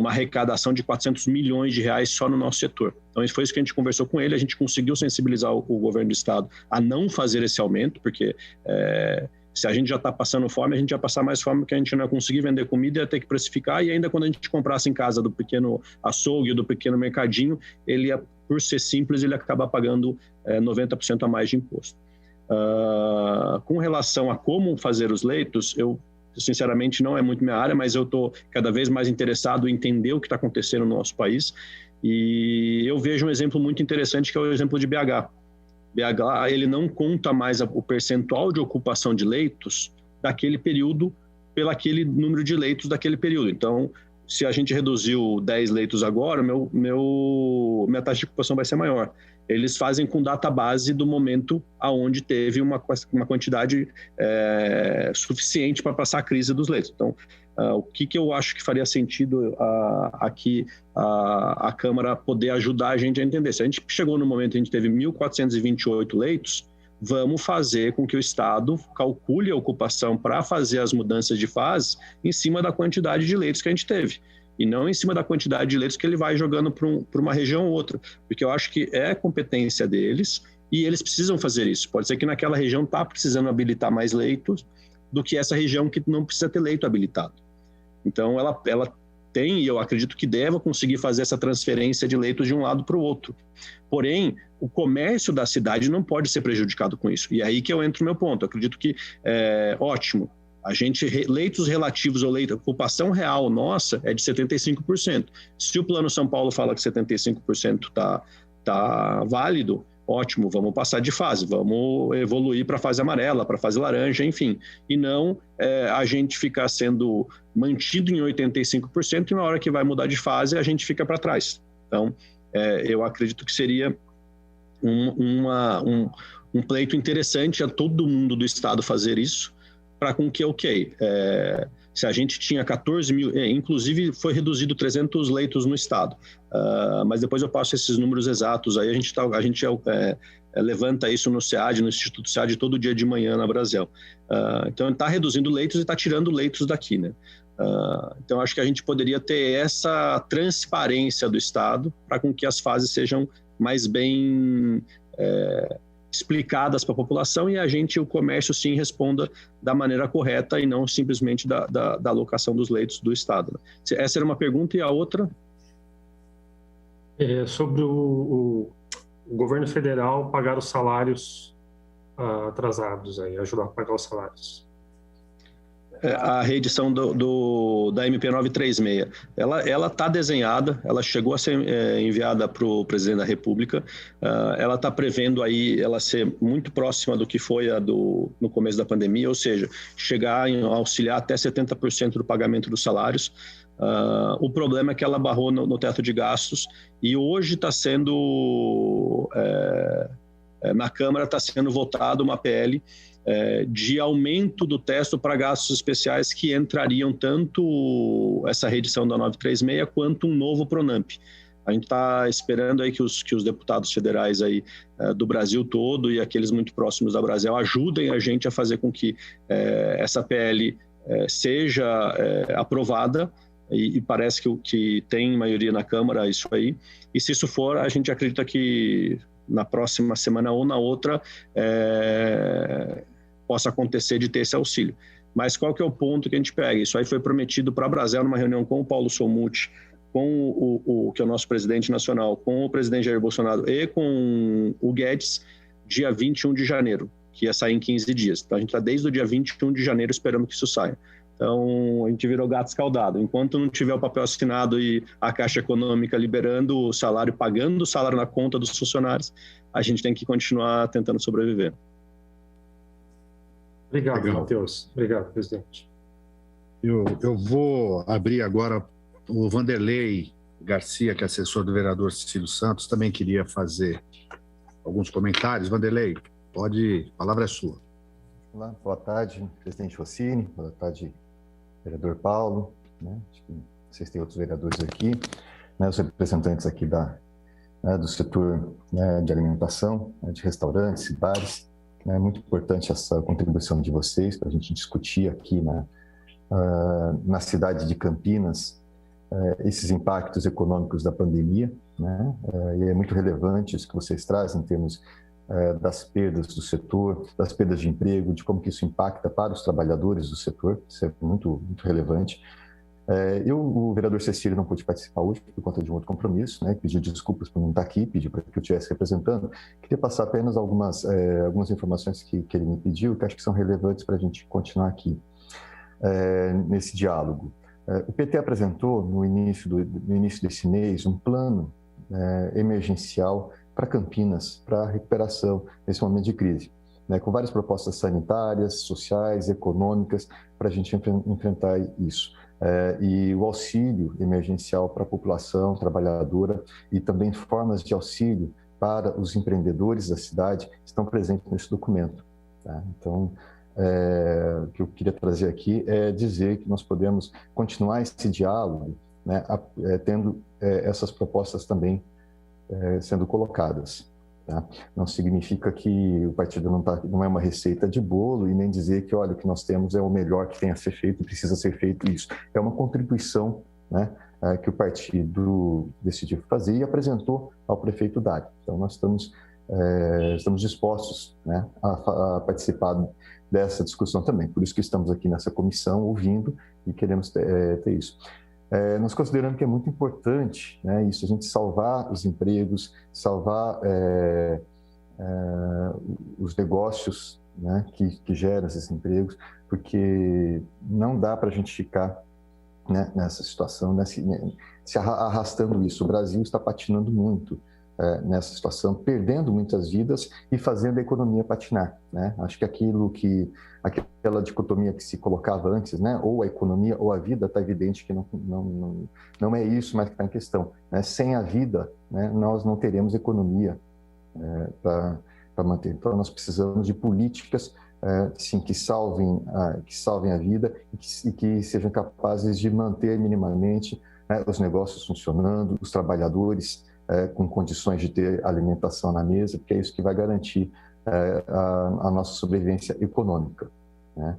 arrecadação de 400 milhões de reais só no nosso setor. Então, foi isso que a gente conversou com ele, a gente conseguiu sensibilizar o governo do estado a não fazer esse aumento, porque se a gente já está passando fome, a gente ia passar mais fome, porque a gente não ia conseguir vender comida, ia ter que precificar, e ainda quando a gente comprasse em casa do pequeno açougue, do pequeno mercadinho, ele ia, por ser simples, ele ia acabar pagando 90% a mais de imposto. Com relação a como fazer os leitos, eu sinceramente não é muito minha área, mas eu estou cada vez mais interessado em entender o que está acontecendo no nosso país, e eu vejo um exemplo muito interessante, que é o exemplo de BH. BH, ele não conta mais o percentual de ocupação de leitos daquele período pelo aquele número de leitos daquele período. Então, se a gente reduziu 10 leitos agora, minha taxa de ocupação vai ser maior. Eles fazem com database do momento aonde teve uma quantidade suficiente para passar a crise dos leitos. Então, o que eu acho que faria sentido aqui a Câmara poder ajudar a gente a entender? Se a gente chegou no momento que a gente teve 1.428 leitos, vamos fazer com que o Estado calcule a ocupação para fazer as mudanças de fase em cima da quantidade de leitos que a gente teve. E não em cima da quantidade de leitos que ele vai jogando para uma região ou outra. Porque eu acho que é competência deles e eles precisam fazer isso. Pode ser que naquela região está precisando habilitar mais leitos do que essa região que não precisa ter leito habilitado. Então, ela tem, e eu acredito que deva conseguir fazer essa transferência de leitos de um lado para o outro. Porém, o comércio da cidade não pode ser prejudicado com isso. E é aí que eu entro no meu ponto. Eu acredito que ótimo. Leitos relativos ou a ocupação real nossa é de 75%. Se o Plano São Paulo fala que 75% tá válido, ótimo, vamos passar de fase, vamos evoluir para a fase amarela, para a fase laranja, enfim. E não a gente ficar sendo mantido em 85% e na hora que vai mudar de fase a gente fica para trás. Então, eu acredito que seria um pleito interessante a todo mundo do estado fazer isso, para com que, se a gente tinha 14 mil, inclusive foi reduzido 300 leitos no estado, mas depois eu passo esses números exatos, aí a gente levanta isso no SEAD, no Instituto SEAD, todo dia de manhã na Brasel. Então, está reduzindo leitos e está tirando leitos daqui, né? Então, acho que a gente poderia ter essa transparência do estado para com que as fases sejam mais bem explicadas para a população e o comércio sim responda da maneira correta e não simplesmente da alocação dos leitos do estado. Essa era uma pergunta, e a outra? Sobre o governo federal pagar os salários atrasados, ajudar a pagar os salários. A reedição da MP 936. Ela está desenhada, ela chegou a ser enviada para o presidente da República, ela está prevendo aí ela ser muito próxima do que foi no começo da pandemia, ou seja, chegar a auxiliar até 70% do pagamento dos salários. O problema é que ela barrou no teto de gastos e hoje está sendo, na Câmara está sendo votada uma PL de aumento do teto para gastos especiais que entrariam tanto essa reedição da 936 quanto um novo Pronamp. A gente está esperando aí que os deputados federais aí, do Brasil todo e aqueles muito próximos da Brasel ajudem a gente a fazer com que essa PL seja aprovada, e parece que tem maioria na Câmara isso aí, e se isso for, a gente acredita que na próxima semana ou na outra possa acontecer de ter esse auxílio. Mas qual que é o ponto que a gente pega? Isso aí foi prometido para a Brasel numa reunião com o Paulo Somuth, com que é o nosso presidente nacional, com o presidente Jair Bolsonaro e com o Guedes, dia 21 de janeiro, que ia sair em 15 dias. Então, a gente está desde o dia 21 de janeiro esperando que isso saia. Então, a gente virou gato escaldado. Enquanto não tiver o papel assinado e a Caixa Econômica liberando o salário, pagando o salário na conta dos funcionários, a gente tem que continuar tentando sobreviver. Obrigado, Matheus. Obrigado, presidente. Eu vou abrir agora o Vanderlei Garcia, que é assessor do vereador Cecílio Santos, também queria fazer alguns comentários. Vanderlei, pode, a palavra é sua. Olá, boa tarde, presidente Rossini, boa tarde, vereador Paulo, né? Acho que vocês têm outros vereadores aqui, né? Os representantes aqui do setor, né, de alimentação, né, de restaurantes e bares. É muito importante essa contribuição de vocês para a gente discutir aqui na cidade de Campinas esses impactos econômicos da pandemia, né? E é muito relevante isso que vocês trazem em termos das perdas do setor, das perdas de emprego, de como que isso impacta para os trabalhadores do setor. Isso é muito, muito relevante. O vereador Cecílio não pude participar hoje por conta de um outro compromisso, né? Pediu desculpas por não estar aqui, pediu para que eu estivesse representando. Queria passar apenas algumas informações que ele me pediu, que acho que são relevantes para a gente continuar aqui nesse diálogo. O PT apresentou no início desse mês um plano emergencial para Campinas, para a recuperação nesse momento de crise, né? Com várias propostas sanitárias, sociais, econômicas, para a gente enfrentar isso. E o auxílio emergencial para a população trabalhadora e também formas de auxílio para os empreendedores da cidade estão presentes nesse documento, tá? Então, o que eu queria trazer aqui é dizer que nós podemos continuar esse diálogo, né, tendo essas propostas também sendo colocadas. Tá? Não significa que o partido não é uma receita de bolo e nem dizer que, olha, o que nós temos é o melhor que tem a ser feito e precisa ser feito isso. É uma contribuição, né, que o partido decidiu fazer e apresentou ao prefeito Dário. Então, nós estamos dispostos, né, a participar dessa discussão também. Por isso que estamos aqui nessa comissão ouvindo e queremos ter isso. Nós consideramos que é muito importante, né, isso, a gente salvar os empregos, salvar os negócios, né, que geram esses empregos, porque não dá para a gente ficar, né, nessa situação, né, se arrastando isso. O Brasil está patinando muito nessa situação, perdendo muitas vidas e fazendo a economia patinar, né? Acho que aquela dicotomia que se colocava antes, né, ou a economia ou a vida, está evidente que não é isso mais que está em questão, né? Sem a vida, né, nós não teremos economia para manter. Então, nós precisamos de políticas sim, que salvem a vida e que sejam capazes de manter minimamente, né, os negócios funcionando, os trabalhadores com condições de ter alimentação na mesa, porque é isso que vai garantir a nossa sobrevivência econômica, né?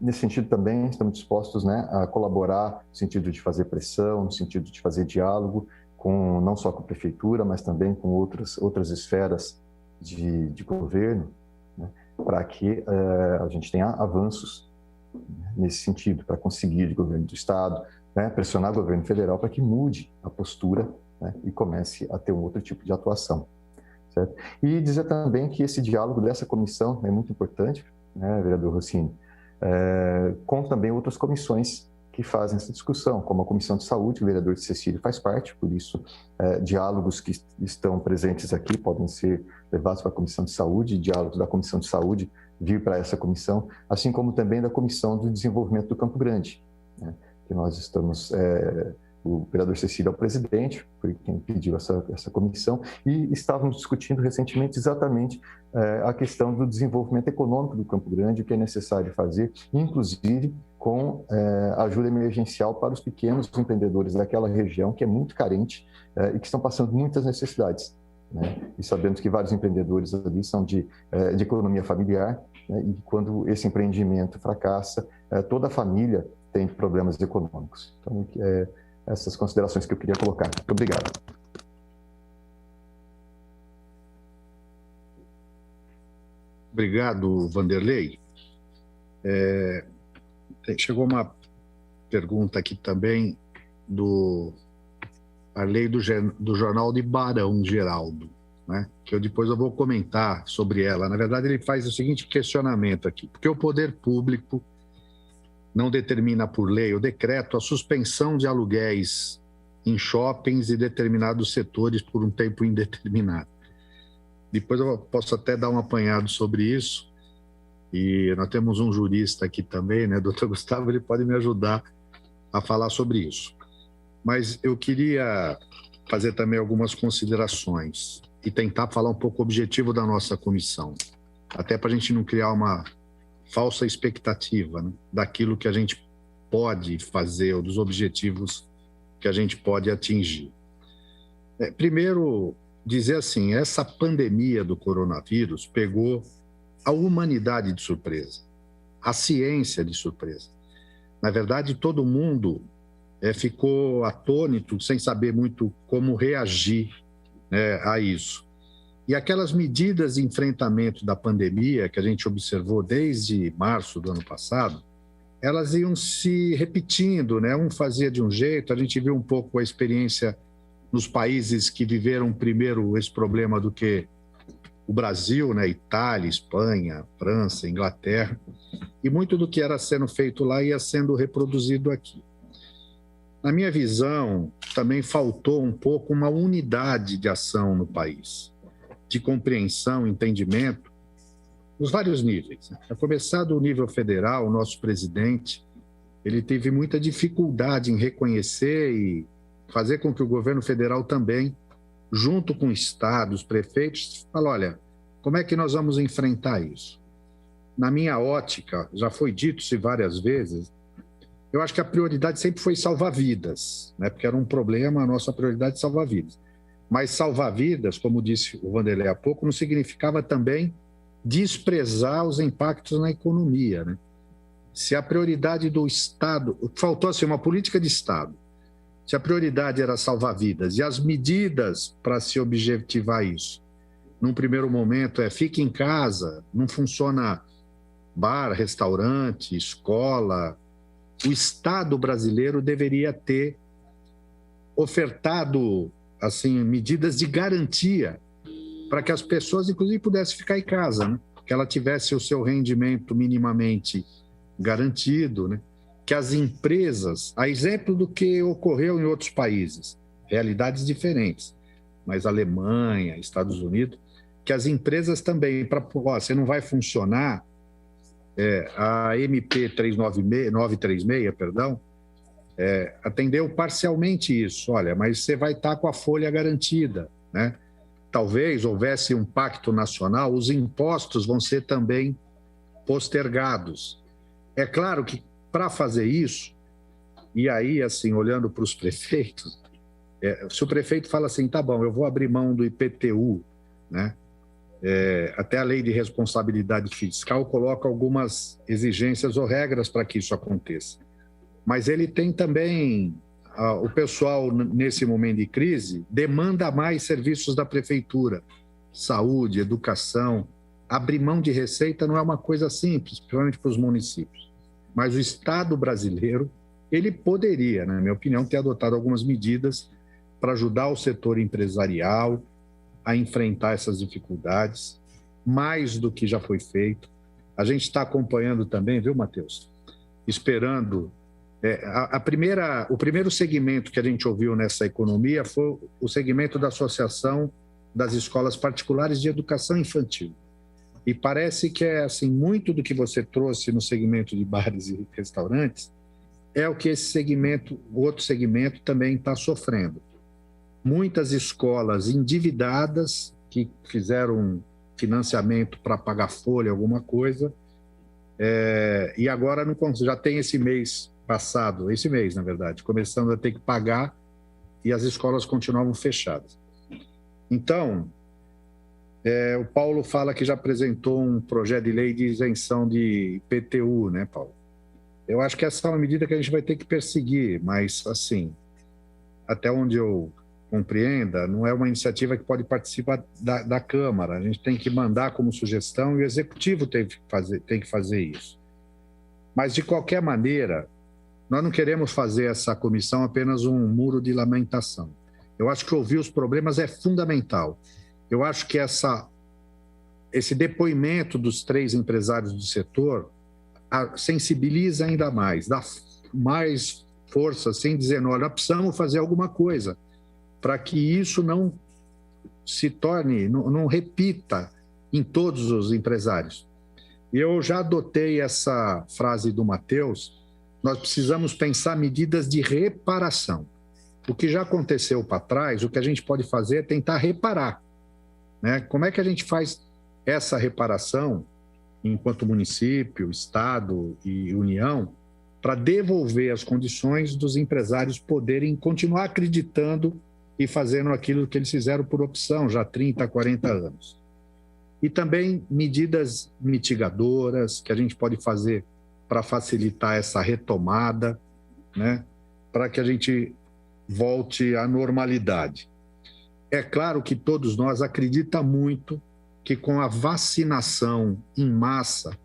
Nesse sentido também estamos dispostos, né, a colaborar no sentido de fazer pressão, no sentido de fazer diálogo, não só com a prefeitura, mas também com outras esferas de governo, né, para que a gente tenha avanços, né, nesse sentido, para conseguir de governo do Estado, né, pressionar o governo federal para que mude a postura, né, e comece a ter um outro tipo de atuação. Certo? E dizer também que esse diálogo dessa comissão é muito importante, né, vereador Rossini, com também outras comissões que fazem essa discussão, como a Comissão de Saúde, o vereador Cecílio faz parte, por isso diálogos que estão presentes aqui podem ser levados para a Comissão de Saúde, diálogos da Comissão de Saúde vir para essa comissão, assim como também da Comissão do Desenvolvimento do Campo Grande, né, que nós estamos, o vereador Cecílio é o presidente, foi quem pediu essa comissão, e estávamos discutindo recentemente exatamente a questão do desenvolvimento econômico do Campo Grande, o que é necessário fazer, inclusive com ajuda emergencial para os pequenos empreendedores daquela região, que é muito carente e que estão passando muitas necessidades, né? E sabemos que vários empreendedores ali são de economia familiar, né? E quando esse empreendimento fracassa, toda a família tem problemas econômicos. Então, essas considerações que eu queria colocar. Muito obrigado. Obrigado, Vanderlei. Chegou uma pergunta aqui também a lei do jornal de Barão Geraldo, né? Que depois eu vou comentar sobre ela. Na verdade, ele faz o seguinte questionamento aqui: porque o poder público não determina por lei ou decreto a suspensão de aluguéis em shoppings e determinados setores por um tempo indeterminado? Depois eu posso até dar um apanhado sobre isso, e nós temos um jurista aqui também, né, Dr. Gustavo, ele pode me ajudar a falar sobre isso. Mas eu queria fazer também algumas considerações e tentar falar um pouco o objetivo da nossa comissão, até para a gente não criar uma falsa expectativa, né, daquilo que a gente pode fazer ou dos objetivos que a gente pode atingir. Primeiro, dizer assim, essa pandemia do coronavírus pegou a humanidade de surpresa, a ciência de surpresa. Na verdade, todo mundo ficou atônito, sem saber muito como reagir, né, a isso. E aquelas medidas de enfrentamento da pandemia que a gente observou desde março do ano passado, elas iam se repetindo, né? Um fazia de um jeito, a gente viu um pouco a experiência nos países que viveram primeiro esse problema do que o Brasil, né? Itália, Espanha, França, Inglaterra, e muito do que era sendo feito lá ia sendo reproduzido aqui. Na minha visão, também faltou um pouco uma unidade de ação no país, de compreensão, entendimento, nos vários níveis. A começar do nível federal, o nosso presidente, ele teve muita dificuldade em reconhecer e fazer com que o governo federal também, junto com o Estado, os prefeitos, fale, olha, como é que nós vamos enfrentar isso? Na minha ótica, já foi dito-se várias vezes, eu acho que a prioridade sempre foi salvar vidas, né? Porque era um problema, a nossa prioridade é salvar vidas. Mas salvar vidas, como disse o Vanderlei há pouco, não significava também desprezar os impactos na economia, né? Se a prioridade do Estado, faltou assim uma política de Estado, se a prioridade era salvar vidas e as medidas para se objetivar isso, num primeiro momento fique em casa, não funciona bar, restaurante, escola, o Estado brasileiro deveria ter ofertado assim medidas de garantia para que as pessoas, inclusive, pudessem ficar em casa, né? Que ela tivesse o seu rendimento minimamente garantido, né? Que as empresas, a exemplo do que ocorreu em outros países, realidades diferentes, mas Alemanha, Estados Unidos, que as empresas também, você não vai funcionar, a MP 936, perdão, atendeu parcialmente isso, olha, mas você vai estar com a folha garantida, né? Talvez houvesse um pacto nacional, os impostos vão ser também postergados. É claro que para fazer isso, e aí, assim, olhando para os prefeitos, se o prefeito fala assim, tá bom, eu vou abrir mão do IPTU, né? Até a lei de responsabilidade fiscal coloca algumas exigências ou regras para que isso aconteça. Mas ele tem também, o pessoal nesse momento de crise, demanda mais serviços da prefeitura, saúde, educação. Abrir mão de receita não é uma coisa simples, principalmente para os municípios. Mas o Estado brasileiro, ele poderia, na minha opinião, ter adotado algumas medidas para ajudar o setor empresarial a enfrentar essas dificuldades, mais do que já foi feito. A gente está acompanhando também, viu, Matheus? Esperando. O primeiro segmento que a gente ouviu nessa economia foi o segmento da Associação das Escolas Particulares de Educação Infantil. E parece que assim, muito do que você trouxe no segmento de bares e restaurantes é o que esse segmento, o outro segmento também está sofrendo. Muitas escolas endividadas que fizeram um financiamento para pagar folha, alguma coisa, e agora não, já tem esse mês passado, esse mês, na verdade, começando a ter que pagar e as escolas continuavam fechadas. Então, O Paulo fala que já apresentou um projeto de lei de isenção de IPTU, né, Paulo? Eu acho que essa é uma medida que a gente vai ter que perseguir, mas, assim, até onde eu compreenda, não é uma iniciativa que pode participar da Câmara. A gente tem que mandar como sugestão e o Executivo tem que fazer isso. Mas, de qualquer maneira, nós não queremos fazer essa comissão apenas um muro de lamentação. Eu acho que ouvir os problemas é fundamental. Eu acho que esse depoimento dos 3 empresários do setor sensibiliza ainda mais, dá mais força, assim, dizendo, olha, precisamos fazer alguma coisa para que isso não se torne, não repita em todos os empresários. Eu já adotei essa frase do Matheus, nós precisamos pensar medidas de reparação. O que já aconteceu para trás, o que a gente pode fazer é tentar reparar, né? Como é que a gente faz essa reparação, enquanto município, Estado e União, para devolver as condições dos empresários poderem continuar acreditando e fazendo aquilo que eles fizeram por opção já há 30, 40 anos. E também medidas mitigadoras que a gente pode fazer para facilitar essa retomada, né? Para que a gente volte à normalidade. É claro que todos nós acreditamos muito que com a vacinação em massa,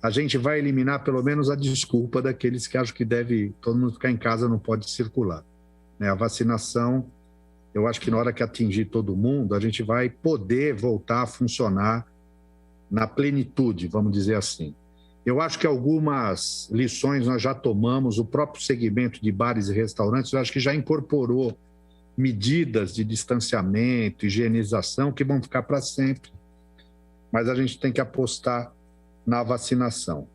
a gente vai eliminar pelo menos a desculpa daqueles que acham que deve todo mundo ficar em casa, não pode circular. Né? A vacinação, eu acho que na hora que atingir todo mundo, a gente vai poder voltar a funcionar na plenitude, vamos dizer assim. Eu acho que algumas lições nós já tomamos, o próprio segmento de bares e restaurantes, eu acho que já incorporou medidas de distanciamento, higienização, que vão ficar para sempre. Mas a gente tem que apostar na vacinação.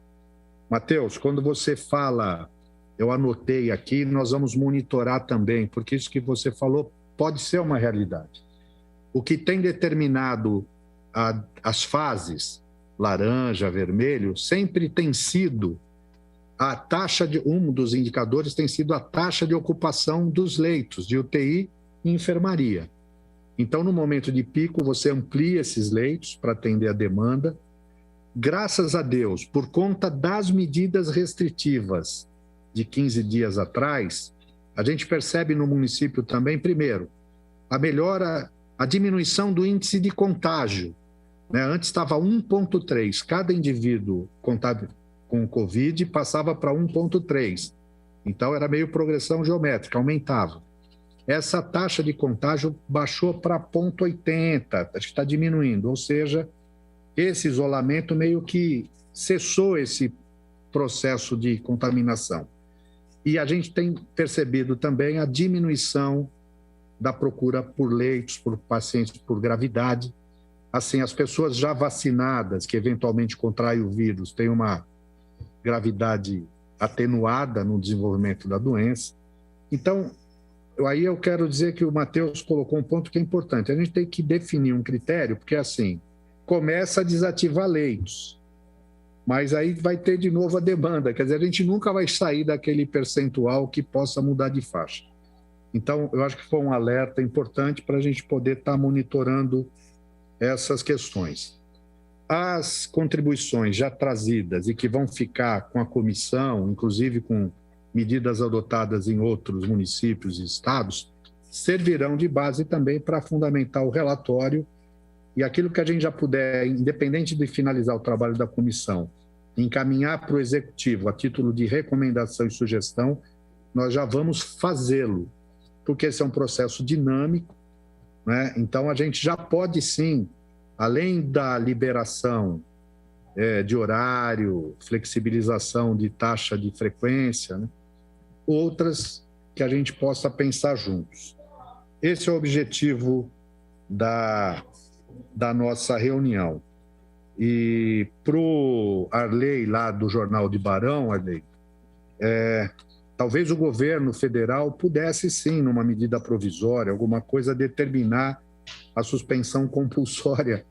Matheus, quando você fala, eu anotei aqui, nós vamos monitorar também, porque isso que você falou pode ser uma realidade. O que tem determinado as fases, laranja, vermelho, sempre tem sido a taxa de, um dos indicadores tem sido a taxa de ocupação dos leitos de UTI e enfermaria. Então, no momento de pico, você amplia esses leitos para atender a demanda. Graças a Deus, por conta das medidas restritivas de 15 dias atrás, a gente percebe no município também, primeiro, a melhora, a diminuição do índice de contágio. Né? Antes estava 1,3, cada indivíduo contábil com Covid passava para 1,3. Então, era meio progressão geométrica, aumentava. Essa taxa de contágio baixou para 0,80, acho que está diminuindo, ou seja, esse isolamento meio que cessou esse processo de contaminação. E a gente tem percebido também a diminuição da procura por leitos, por pacientes por gravidade. Assim, as pessoas já vacinadas, que eventualmente contraem o vírus, têm uma gravidade atenuada no desenvolvimento da doença. Então, aí eu quero dizer que o Matheus colocou um ponto que é importante. A gente tem que definir um critério, porque assim, começa a desativar leitos, mas aí vai ter de novo a demanda. Quer dizer, a gente nunca vai sair daquele percentual que possa mudar de faixa. Então, eu acho que foi um alerta importante para a gente poder estar monitorando essas questões. As contribuições já trazidas e que vão ficar com a comissão, inclusive com medidas adotadas em outros municípios e estados, servirão de base também para fundamentar o relatório e aquilo que a gente já puder, independente de finalizar o trabalho da comissão, encaminhar para o executivo a título de recomendação e sugestão, nós já vamos fazê-lo, porque esse é um processo dinâmico, né? Então a gente já pode sim, além da liberação de horário, flexibilização de taxa de frequência, né? Outras que a gente possa pensar juntos. Esse é o objetivo da nossa reunião. E para o Arley, lá do Jornal de Barão, Arley, talvez o governo federal pudesse sim, numa medida provisória, alguma coisa, determinar a suspensão compulsória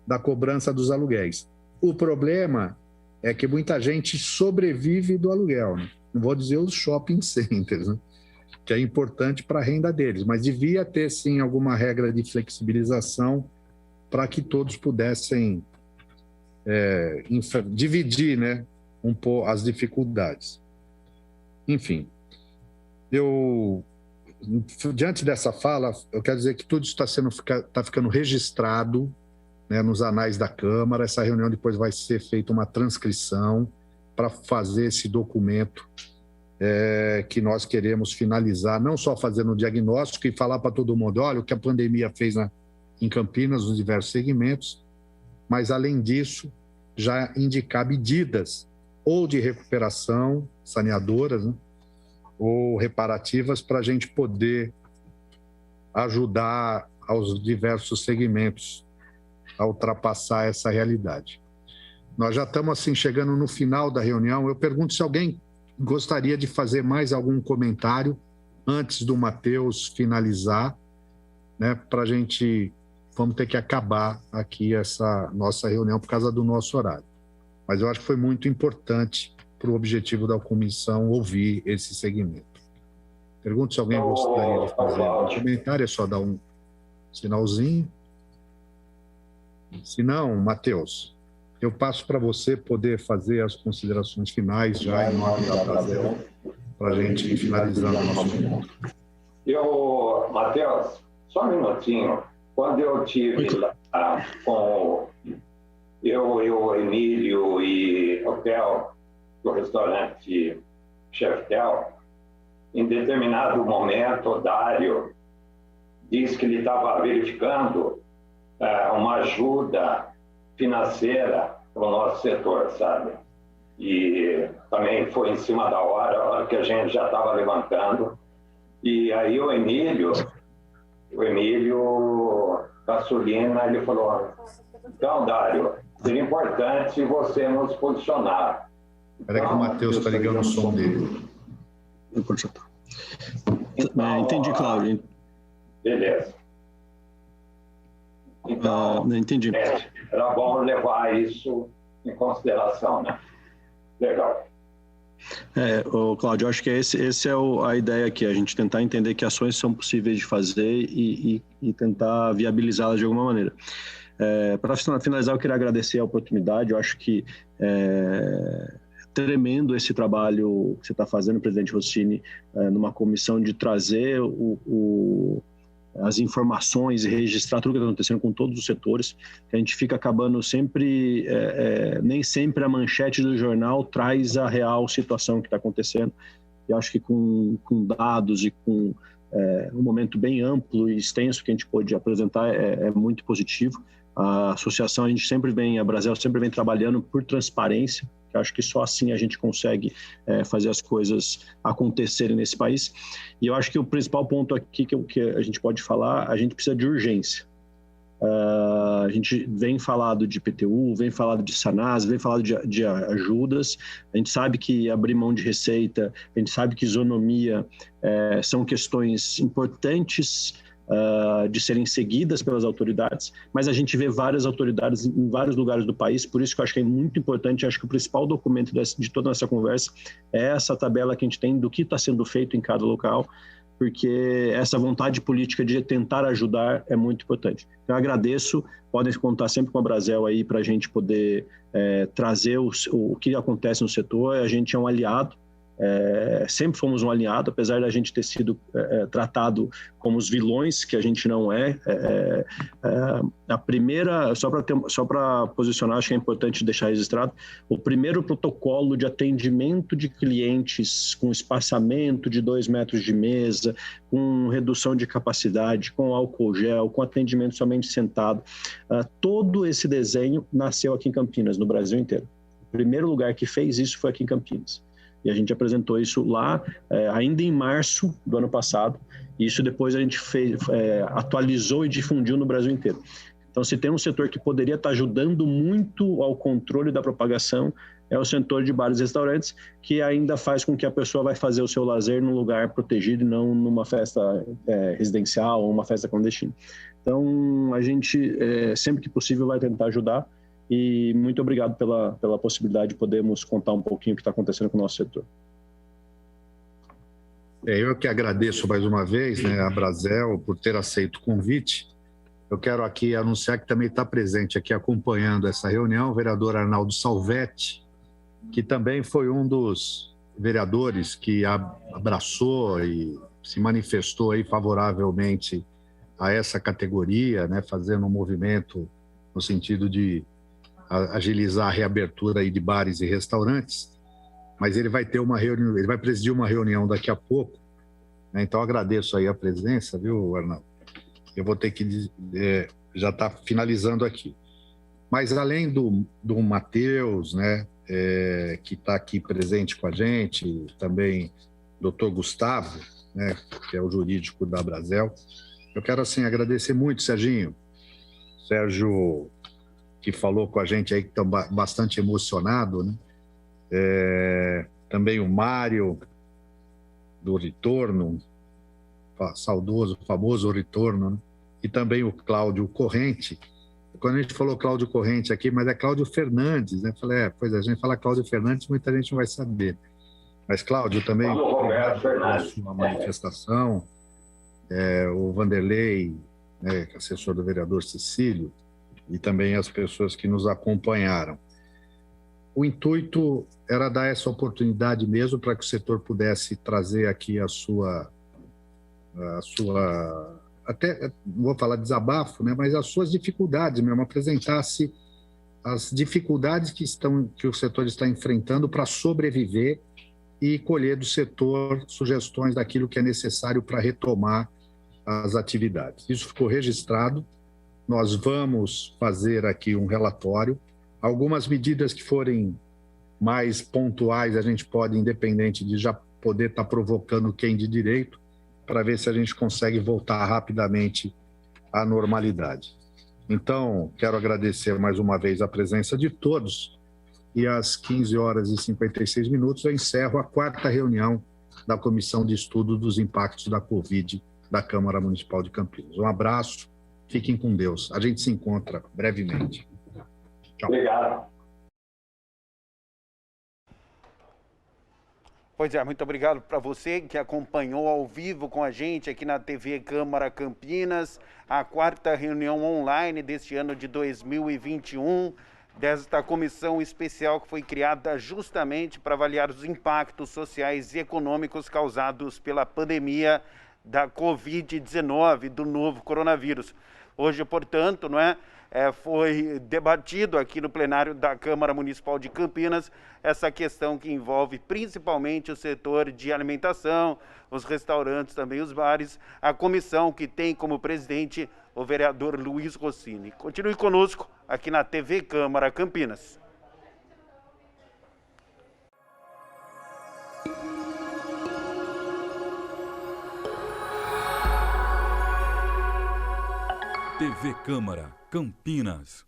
da cobrança dos aluguéis. O problema é que muita gente sobrevive do aluguel, né? Não vou dizer os shopping centers, né? Que é importante para a renda deles, mas devia ter sim alguma regra de flexibilização para que todos pudessem dividir, né, um pouco as dificuldades. Enfim, diante dessa fala, eu quero dizer que tudo isso está ficando registrado, né, nos anais da Câmara. Essa reunião depois vai ser feita uma transcrição para fazer esse documento que nós queremos finalizar, não só fazendo o diagnóstico e falar para todo mundo, olha, o que a pandemia fez em Campinas, nos diversos segmentos, mas, além disso, já indicar medidas ou de recuperação, saneadoras, né, ou reparativas, para a gente poder ajudar aos diversos segmentos a ultrapassar essa realidade. Nós já estamos, assim, chegando no final da reunião. Eu pergunto se alguém gostaria de fazer mais algum comentário antes do Matheus finalizar, né, para a gente... Vamos ter que acabar aqui essa nossa reunião por causa do nosso horário. Mas eu acho que foi muito importante para o objetivo da comissão ouvir esse segmento. Pergunto se alguém gostaria de fazer um comentário, é só dar um sinalzinho. Se não, Matheus, eu passo para você poder fazer as considerações finais já em nome da Brasil, para a gente finalizar o nosso ponto. Matheus, só um minutinho. Quando eu tive lá com eu, Emílio e o Theo, do restaurante Chef Theo, em determinado momento, o Dário disse que ele estava verificando uma ajuda financeira para o nosso setor, sabe? E também foi em cima da hora, a hora que a gente já estava levantando. E aí o Emílio Gasolina, ele falou, então, Dário, seria importante você nos posicionar. Espera que o Matheus está ligando o som dele. Então, entendi, Cláudio. Beleza. Então, entendi. Era bom levar isso em consideração, né? Legal. Cláudio, acho que esse é a ideia aqui, a gente tentar entender que ações são possíveis de fazer e tentar viabilizá-las de alguma maneira. Para finalizar, eu queria agradecer a oportunidade. Eu acho que é tremendo esse trabalho que você está fazendo, presidente Rossini, numa comissão de trazer as informações e registrar tudo o que está acontecendo com todos os setores, que a gente fica acabando sempre, nem sempre a manchete do jornal traz a real situação que está acontecendo. E acho que com dados e com um momento bem amplo e extenso que a gente pôde apresentar é muito positivo. A associação, a Brasel sempre vem trabalhando por transparência. Eu acho que só assim a gente consegue fazer as coisas acontecerem nesse país. E eu acho que o principal ponto aqui que a gente pode falar, a gente precisa de urgência. A gente vem falado de IPTU, vem falado de SANAS, vem falado de ajudas. A gente sabe que abrir mão de receita, a gente sabe que isonomia são questões importantes de serem seguidas pelas autoridades, mas a gente vê várias autoridades em vários lugares do país, por isso que eu acho que é muito importante. Acho que o principal documento de toda essa conversa é essa tabela que a gente tem do que está sendo feito em cada local, porque essa vontade política de tentar ajudar é muito importante. Então, eu agradeço, podem contar sempre com a Brasel aí para a gente poder trazer o que acontece no setor. A gente é um aliado, sempre fomos um aliado, apesar da gente ter sido tratado como os vilões, que a gente não é. A primeira, só para posicionar, acho que é importante deixar registrado, o primeiro protocolo de atendimento de clientes com espaçamento de 2 metros de mesa, com redução de capacidade, com álcool gel, com atendimento somente sentado, todo esse desenho nasceu aqui em Campinas, no Brasil inteiro. O primeiro lugar que fez isso foi aqui em Campinas. E a gente apresentou isso lá, ainda em março do ano passado. E isso depois a gente atualizou e difundiu no Brasil inteiro. Então, se tem um setor que poderia estar ajudando muito ao controle da propagação, é o setor de bares e restaurantes, que ainda faz com que a pessoa vai fazer o seu lazer num lugar protegido e não numa festa residencial ou uma festa clandestina. Então, a gente, sempre que possível, vai tentar ajudar. E muito obrigado pela possibilidade de podermos contar um pouquinho o que está acontecendo com o nosso setor. Eu que agradeço mais uma vez, né, a Brasel por ter aceito o convite. eu quero aqui anunciar que também está presente aqui acompanhando essa reunião o vereador Arnaldo Salvetti, que também foi um dos vereadores que abraçou e se manifestou aí favoravelmente a essa categoria, né, fazendo um movimento no sentido de agilizar a reabertura aí de bares e restaurantes. Mas ele vai ter uma reunião, ele vai presidir uma reunião daqui a pouco, né? Então agradeço aí a presença, viu, Arnaldo? Eu vou ter que já está finalizando aqui. Mas além do Matheus, né, que está aqui presente com a gente, também Dr. Gustavo, né, que é o jurídico da Brasel, eu quero assim agradecer muito, Serginho, Sérgio, que falou com a gente aí, que está bastante emocionado, né? Também o Mário, do Retorno, saudoso, famoso Retorno, né? E também o Cláudio Corrente. Quando a gente falou Cláudio Corrente aqui, mas é Cláudio Fernandes, né? Falei, pois a gente fala Cláudio Fernandes, muita gente não vai saber. Mas, Cláudio, também obrigado pela sua manifestação. O Vanderlei, né, assessor do vereador Cecílio, e também as pessoas que nos acompanharam. O intuito era dar essa oportunidade mesmo para que o setor pudesse trazer aqui a sua até, não vou falar desabafo, né, mas as suas dificuldades mesmo, apresentasse as dificuldades que o setor está enfrentando para sobreviver e colher do setor sugestões daquilo que é necessário para retomar as atividades. Isso ficou registrado, nós vamos fazer aqui um relatório. Algumas medidas que forem mais pontuais, a gente pode, independente de já poder estar provocando quem de direito, para ver se a gente consegue voltar rapidamente à normalidade. Então, quero agradecer mais uma vez a presença de todos e às 15h56 eu encerro a 4ª reunião da Comissão de Estudo dos Impactos da Covid da Câmara Municipal de Campinas. Um abraço, fiquem com Deus. A gente se encontra brevemente. Tchau. Obrigado. Pois é, muito obrigado para você que acompanhou ao vivo com a gente aqui na TV Câmara Campinas, a 4ª reunião online deste ano de 2021, desta comissão especial que foi criada justamente para avaliar os impactos sociais e econômicos causados pela pandemia da Covid-19, do novo coronavírus. Hoje, portanto, foi debatido aqui no plenário da Câmara Municipal de Campinas essa questão que envolve principalmente o setor de alimentação, os restaurantes, também os bares, a comissão que tem como presidente o vereador Luiz Rossini. Continue conosco aqui na TV Câmara Campinas. TV Câmara Campinas.